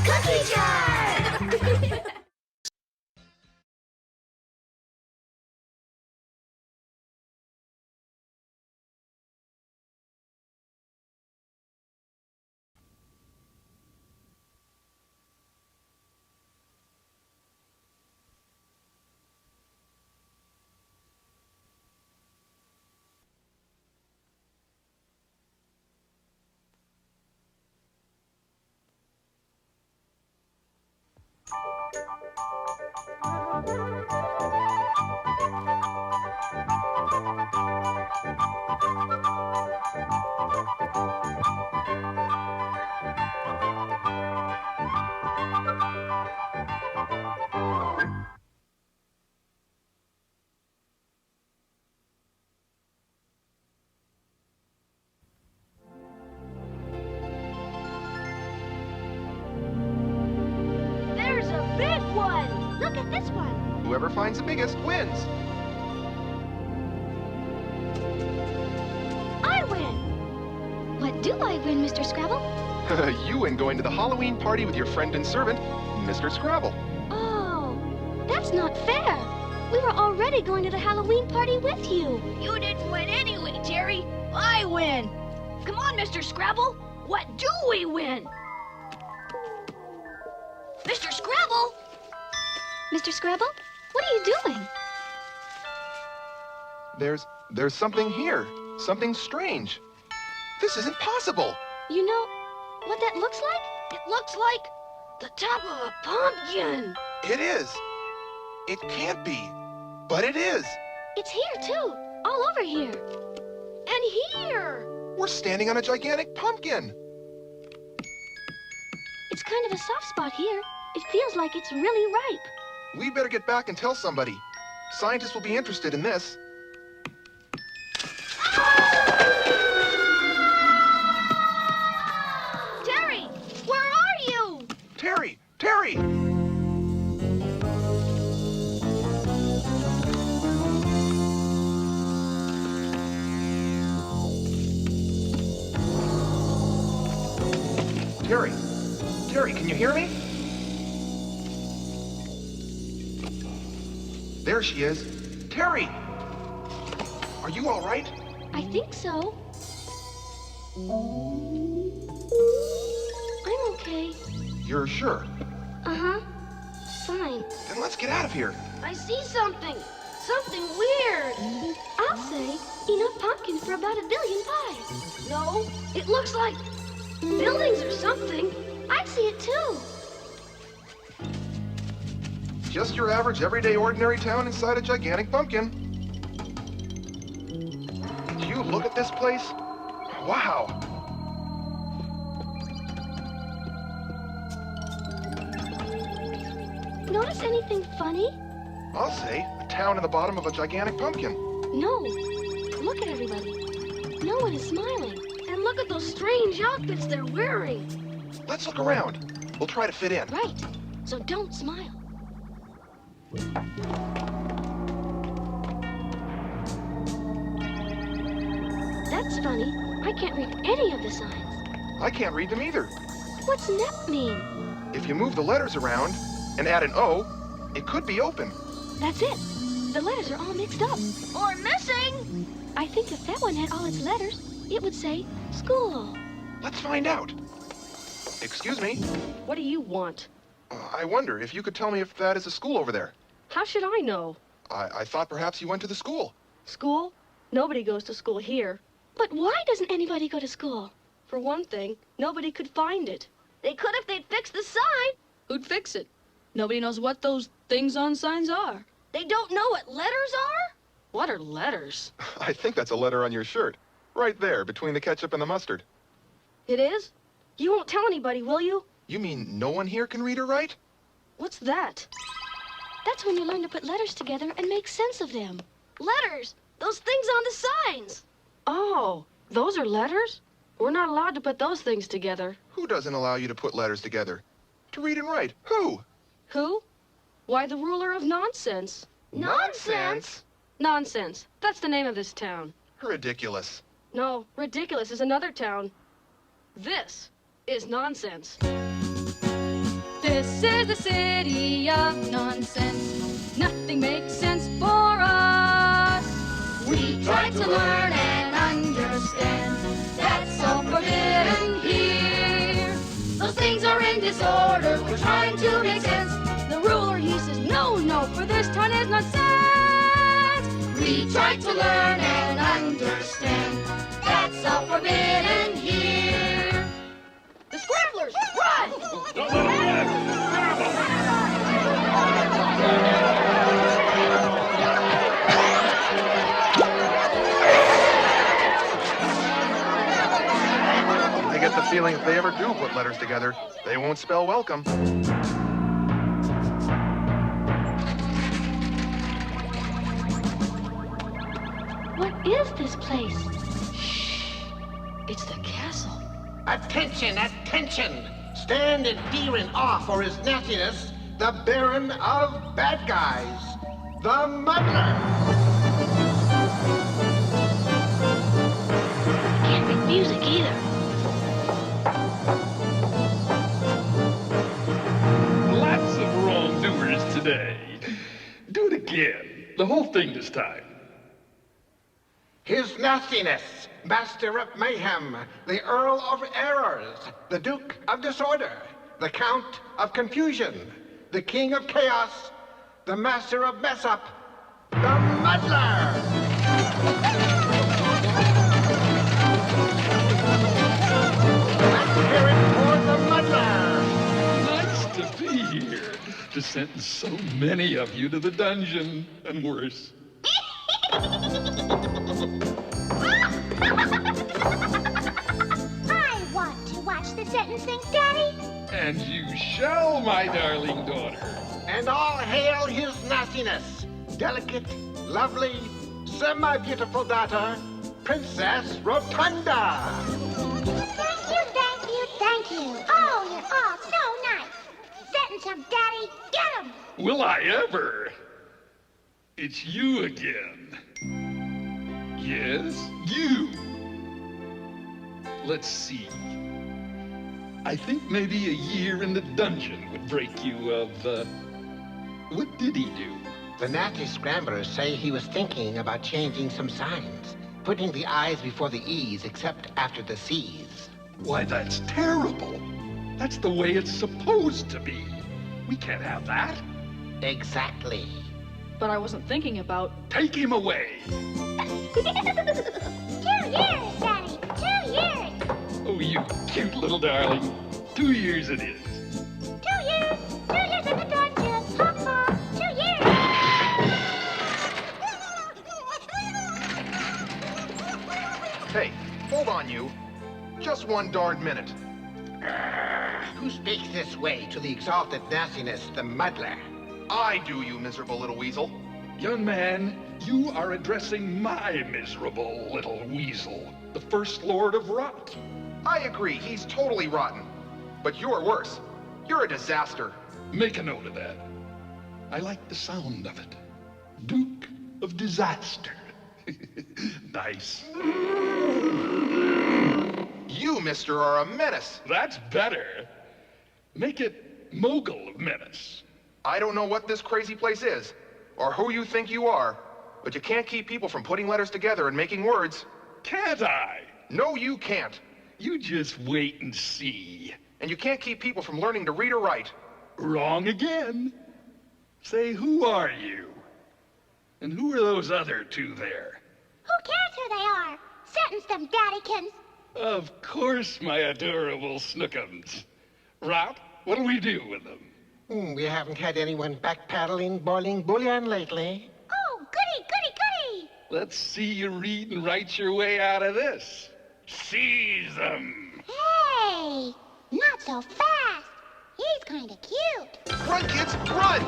Cookie jar! There's a big one! Look at this one! Whoever finds the biggest wins. I win! What do I win, Mr. Scrabble? You win going to the Halloween party with your friend and servant, Mr. Scrabble. Oh, that's not fair. We were already going to the Halloween party with you. You didn't win anyway, Jerry. I win. Come on, Mr. Scrabble. What do we win? Mr. Scrabble? Mr. Scrabble, what are you doing? There's something here. Something strange. This isn't possible. You know what that looks like? It looks like the top of a pumpkin. It is. It can't be, but it is. It's here, too. All over here. And here. We're standing on a gigantic pumpkin. It's kind of a soft spot here. It feels like it's really ripe. We better get back and tell somebody. Scientists will be interested in this. Terry, where are you? Terry! Terry! Terry! Terry, can you hear me? There she is. Terry! Are you all right? I think so. I'm okay. You're sure? Uh-huh. Fine. Then let's get out of here. I see something. Something weird. I'll say enough pumpkin for about 1 billion pies. No, it looks like Buildings or something. I see it too. Just your average, everyday, ordinary town inside a gigantic pumpkin. Do you look at this place? Wow. Notice anything funny? I'll say, a town in the bottom of a gigantic pumpkin. No. Look at everybody. No one is smiling. And look at those strange outfits they're wearing. Let's look around. We'll try to fit in. Right. So don't smile. That's funny. I can't read any of the signs. I can't read them either. What's NEP mean? If you move the letters around and add an O, it could be open. That's it. The letters are all mixed up. Or missing! I think if that one had all its letters, it would say school. Let's find out. Excuse me? What do you want? I wonder if you could tell me if that is a school over there. How should I know? I thought perhaps you went to the school. School? Nobody goes to school here. But why doesn't anybody go to school? For one thing, nobody could find it. They could if they'd fix the sign. Who'd fix it? Nobody knows what those things on signs are. They don't know what letters are? What are letters? I think that's a letter on your shirt. Right there, between the ketchup and the mustard. It is? You won't tell anybody, will you? You mean no one here can read or write? What's that? That's when you learn to put letters together and make sense of them. Letters! Those things on the signs! Oh, those are letters? We're not allowed to put those things together. Who doesn't allow you to put letters together? To read and write? Who? Who? Why, the ruler of nonsense. Nonsense? Nonsense. That's the name of this town. Ridiculous. No, ridiculous is another town. This is nonsense. This is the city of nonsense. Nothing makes sense for us. We try to learn and understand. That's so forbidden here. Those things are in disorder. We're trying to make sense. The ruler, he says, no, no, for this town is nonsense. We try to learn and understand. That's all forbidden here. The Scramblers, run! I get the feeling if they ever do put letters together, they won't spell welcome. What is this place? Shh. It's the castle. Attention, attention! Stand in fear and awe for his nastiness, the Baron of Bad Guys, the Muddler! Can't read music either. Lots of wrongdoers today. Do it again. The whole thing this time. His nastiness, Master of Mayhem, the Earl of Errors, the Duke of Disorder, the Count of Confusion, the King of Chaos, the Master of Mess-Up, the Muddler! Let's hear it for the Muddler! Nice to be here. To sentence so many of you to the dungeon, and worse. I want to watch the sentencing, Daddy. And you shall, my darling daughter. And all hail his nastiness, delicate, lovely, semi-beautiful daughter, Princess Rotunda. Thank you, thank you, thank you. Oh, you're all so nice. Sentence him, Daddy. Get him. Will I ever? It's you again. Yes, you. Let's see. I think maybe a year in the dungeon would break you of, what did he do? The nasty scramblers say he was thinking about changing some signs, putting the I's before the E's except after the C's. Why, that's terrible. That's the way it's supposed to be. We can't have that. Exactly. But I wasn't thinking about... Take him away. 2 years, Daddy. 2 years. Oh, you cute little darling. 2 years it is. 2 years. 2 years in the dungeon. Ha ha. 2 years. Hey, hold on, you. Just one darn minute. Who speaks this way to the exalted nastiness, the muddler? I do, you miserable little weasel. Young man, you are addressing my miserable little weasel, the First Lord of Rot. I agree, he's totally rotten. But you're worse. You're a disaster. Make a note of that. I like the sound of it. Duke of Disaster. Nice. You, mister, are a menace. That's better. Make it Mogul of Menace. I don't know what this crazy place is, or who you think you are, but you can't keep people from putting letters together and making words. Can't I? No, you can't. You just wait and see. And you can't keep people from learning to read or write. Wrong again. Say, who are you? And who are those other two there? Who cares who they are? Sentence them, Daddykins. Of course, my adorable Snookums. Rot, what'll we do with them? We haven't had anyone backpedaling, boiling bullion lately. Oh, goody, goody, goody! Let's see you read and write your way out of this. Seize them! Hey! Not so fast! He's kinda cute. Run, kids, run!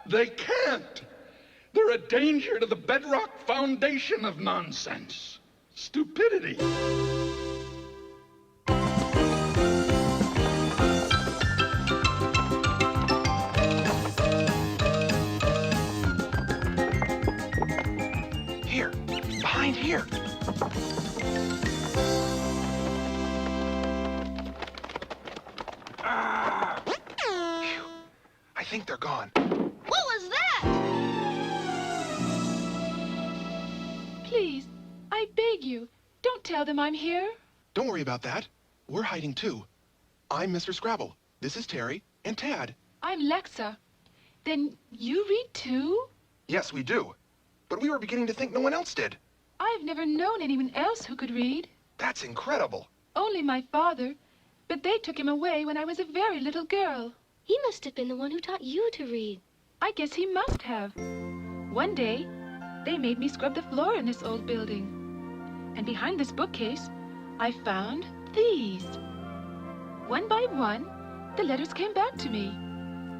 They can't. They're a danger to the bedrock foundation of nonsense. Stupidity. Here, behind here. Phew. I think they're gone. What was that? Please, I beg you, don't tell them I'm here. Don't worry about that. We're hiding too. I'm Mr. Scrabble. This is Terry and Tad. I'm Lexa. Then you read too? Yes, we do. But we were beginning to think no one else did. I've never known anyone else who could read. That's incredible. Only my father. But they took him away when I was a very little girl. He must have been the one who taught you to read. I guess he must have. One day, they made me scrub the floor in this old building. And behind this bookcase, I found these. One by one, the letters came back to me.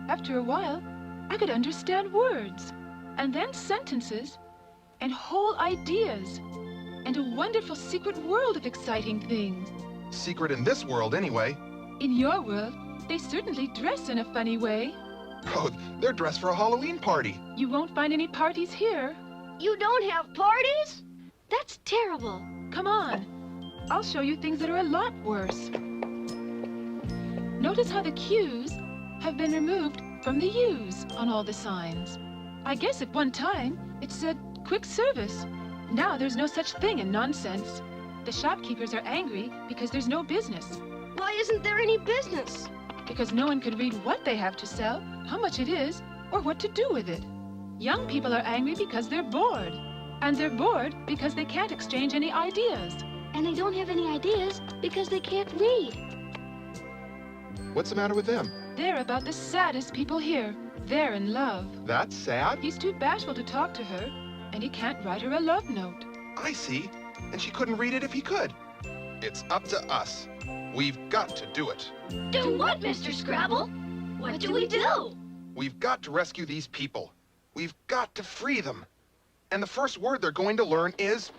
After a while, I could understand words, and then sentences, and whole ideas, and a wonderful secret world of exciting things. Secret in this world, anyway. In your world, they certainly dress in a funny way. Oh, they're dressed for a Halloween party. You won't find any parties here. You don't have parties? That's terrible. Come on. I'll show you things that are a lot worse. Notice how the Q's have been removed from the U's on all the signs. I guess at one time it said quick service. Now there's no such thing in nonsense. The shopkeepers are angry because there's no business. Why isn't there any business? Because no one could read what they have to sell, how much it is, or what to do with it. Young people are angry because they're bored. And they're bored because they can't exchange any ideas. And they don't have any ideas because they can't read. What's the matter with them? They're about the saddest people here. They're in love. That's sad? He's too bashful to talk to her, and he can't write her a love note. I see. And she couldn't read it if he could. It's up to us. We've got to do it. Do what, Mr. Scrabble? What do we do? We've got to rescue these people. We've got to free them. And the first word they're going to learn is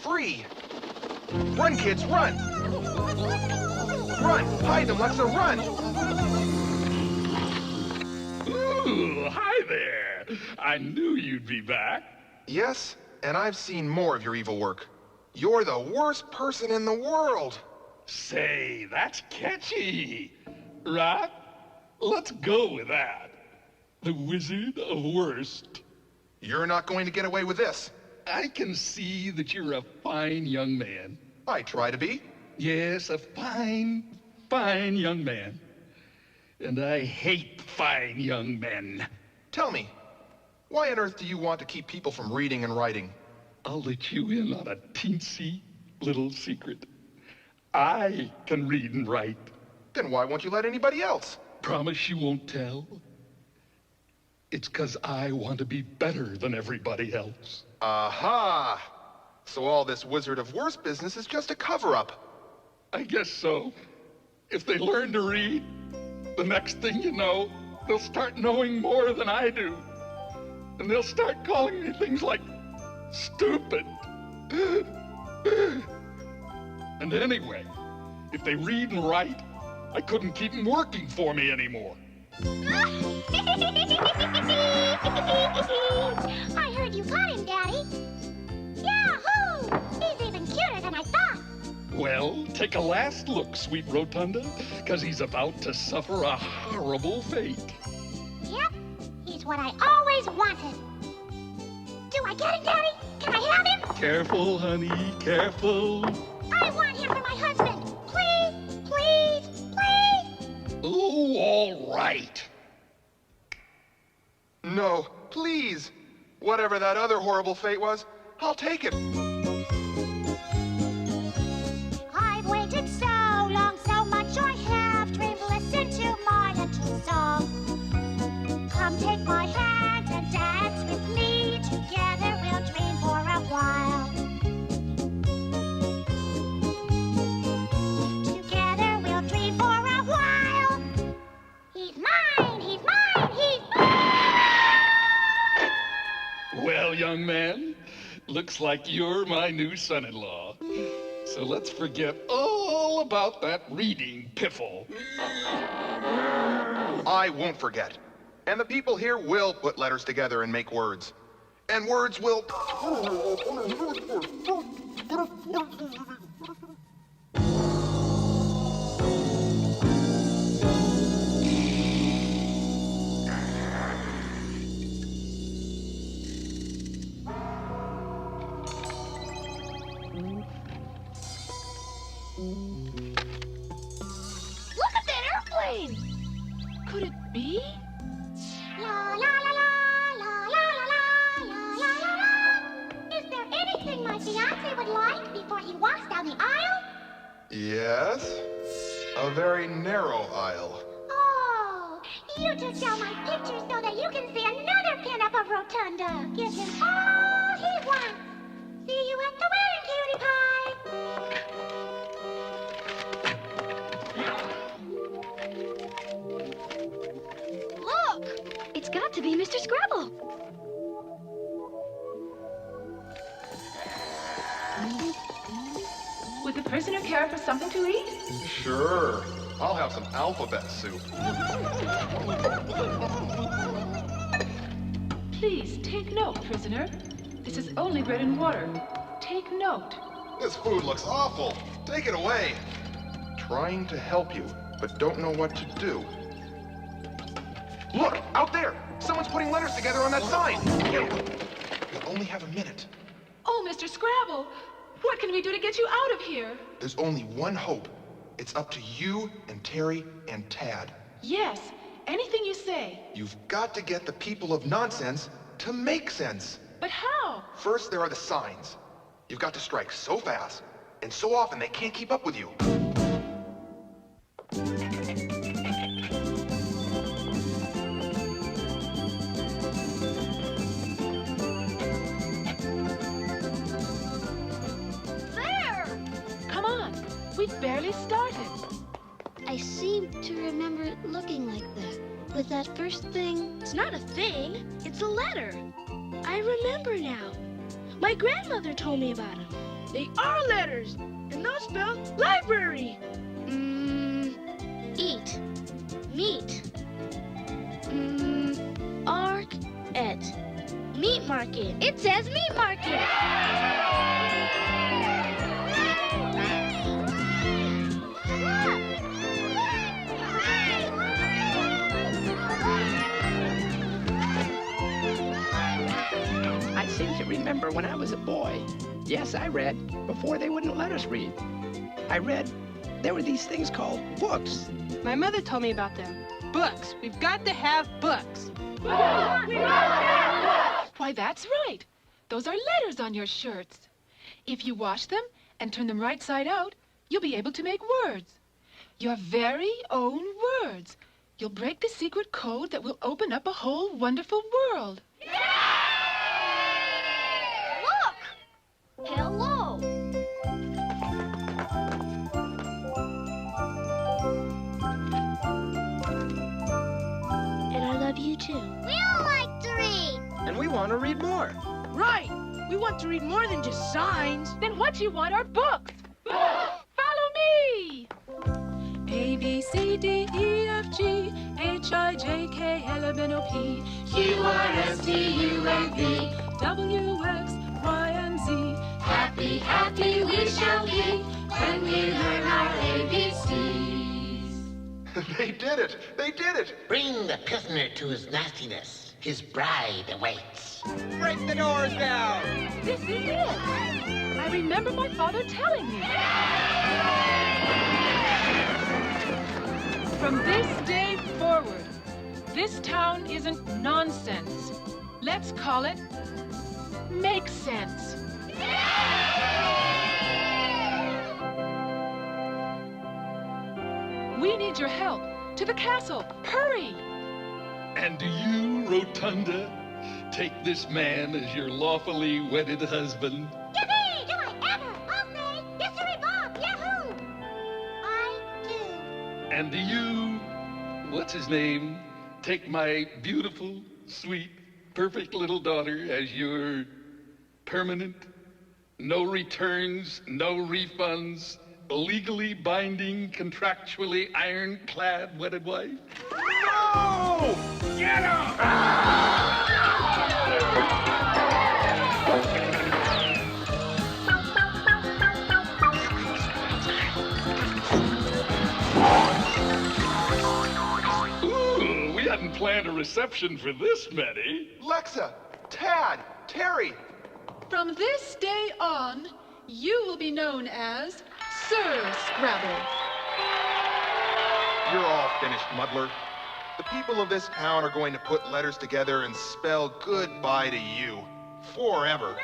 free. Run, kids, run! Run! Hide them, Lexa, run! Ooh, hi there. I knew you'd be back. Yes, and I've seen more of your evil work. You're the worst person in the world. Say, that's catchy. Right? Let's go with that. The Wizard of Worst. You're not going to get away with this. I can see that you're a fine young man. I try to be. Yes, a fine, fine young man. And I hate fine young men. Tell me, why on earth do you want to keep people from reading and writing? I'll let you in on a teensy little secret. I can read and write. Then why won't you let anybody else? Promise you won't tell? It's 'cause I want to be better than everybody else. Aha! So all this Wizard of Worst business is just a cover-up. I guess so. If they learn to read, the next thing you know, they'll start knowing more than I do. And they'll start calling me things like stupid. And anyway, if they read and write, I couldn't keep them working for me anymore. I heard you got him, Daddy. Yahoo! He's even cuter than I thought. Well, take a last look, sweet Rotunda, 'cause he's about to suffer a horrible fate. Yep, he's what I always wanted. Do I get him, Daddy? Can I have him? Careful, honey, careful. I want him for my husband. Please, please, please. Oh, all right. No, please. Whatever that other horrible fate was, I'll take it. I've waited so long, so much I have dreamed. Listen to my little song. Come take my hand and dance with me. Together we'll dream for a while. Together we'll dream for a while. He's mine, he's mine, he's mine! Well, young man, looks like you're my new son-in-law. So let's forget all about that reading piffle. I won't forget. And the people here will put letters together and make words. And words will... Look at that airplane! Could it be? La la la la la la la la la la la. Is there anything my fiancé would like before he walks down the aisle? Yes? A very narrow aisle. Oh, you took down my picture so that you can see another pinup of Rotunda. Give him all he wants. See you at the wedding, cutie pie. Look! It's got to be Mr. Scrabble. Would the prisoner care for something to eat? Sure. I'll have some alphabet soup. Please, take note, prisoner. This is only bread and water. Take note. This food looks awful. Take it away. Trying to help you, but don't know what to do. Look, out there! Someone's putting letters together on that sign! You only have a minute. Oh, Mr. Scrabble! What can we do to get you out of here? There's only one hope. It's up to you and Terry and Tad. Yes, anything you say. You've got to get the people of nonsense to make sense. But how? First, there are the signs. You've got to strike so fast, and so often they can't keep up with you. We've barely started. I seem to remember it looking like that. With that first thing. It's not a thing. It's a letter. I remember now. My grandmother told me about them. They are letters, and those spell library. Eat. Meat. Ark. Et. Meat market. It says meat market. I seem to remember when I was a boy. Yes, I read before they wouldn't let us read. I read there were these things called books. My mother told me about them. Books. We've got to have books. Why, that's right. Those are letters on your shirts. If you wash them and turn them right side out, you'll be able to make words. Your very own words. You'll break the secret code that will open up a whole wonderful world. Look! Hello! And I love you too. We all like to read. And we want to read more. Right. We want to read more than just signs. Then what you want are books. Follow me! A, B, C, D, E, F, G, H, I, J, K, L, M, N, O, P, Q, R, S, T, U, and V, W, X, Y, and Z. Happy, happy we shall be when we learn our ABCs. They did it! They did it! Bring the prisoner to his nastiness. His bride awaits. Break the doors down! This is it. I remember my father telling me. From this day forward, this town isn't nonsense. Let's call it make sense. We need your help. To the castle. Hurry! And do you, Rotunda, take this man as your lawfully wedded husband? Yippee! Do I ever? I'll say, yes-sirree, Bob, yahoo! I do. And do you, what's his name, take my beautiful, sweet, perfect little daughter as your permanent, no returns, no refunds, legally binding, contractually ironclad wedded wife? No! Get him! Ooh, we hadn't planned a reception for this many. Lexa, Tad, Terry. From this day on, you will be known as Sir Scrabble. You're all finished, Muddler. The people of this town are going to put letters together and spell goodbye to you. Forever.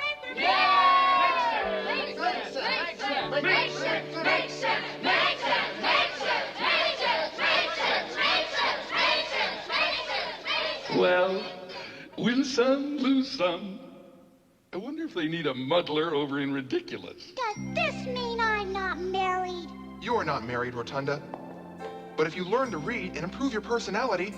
Well, win some, lose some. I wonder if they need a muddler over in Ridiculous. Does this mean I'm not married? You're not married, Rotunda. But if you learn to read and improve your personality,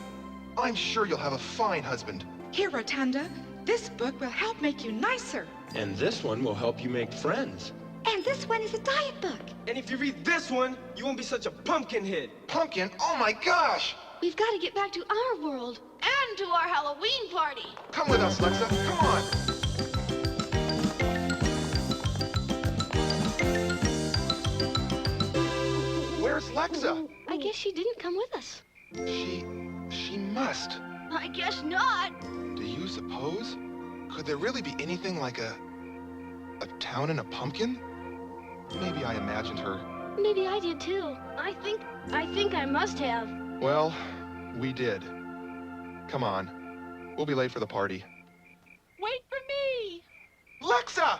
I'm sure you'll have a fine husband. Here, Rotunda, this book will help make you nicer. And this one will help you make friends. And this one is a diet book. And if you read this one, you won't be such a pumpkinhead. Pumpkin? Oh my gosh! We've got to get back to our world. And to our Halloween party. Come with us, Lexa. Come on. Where's Lexa? I guess she didn't come with us. She must. I guess not. Do you suppose? Could there really be anything like a town in a pumpkin? Maybe I imagined her. Maybe I did too. I think I must have. Well, we did. Come on. We'll be late for the party. Wait for me! Lexa!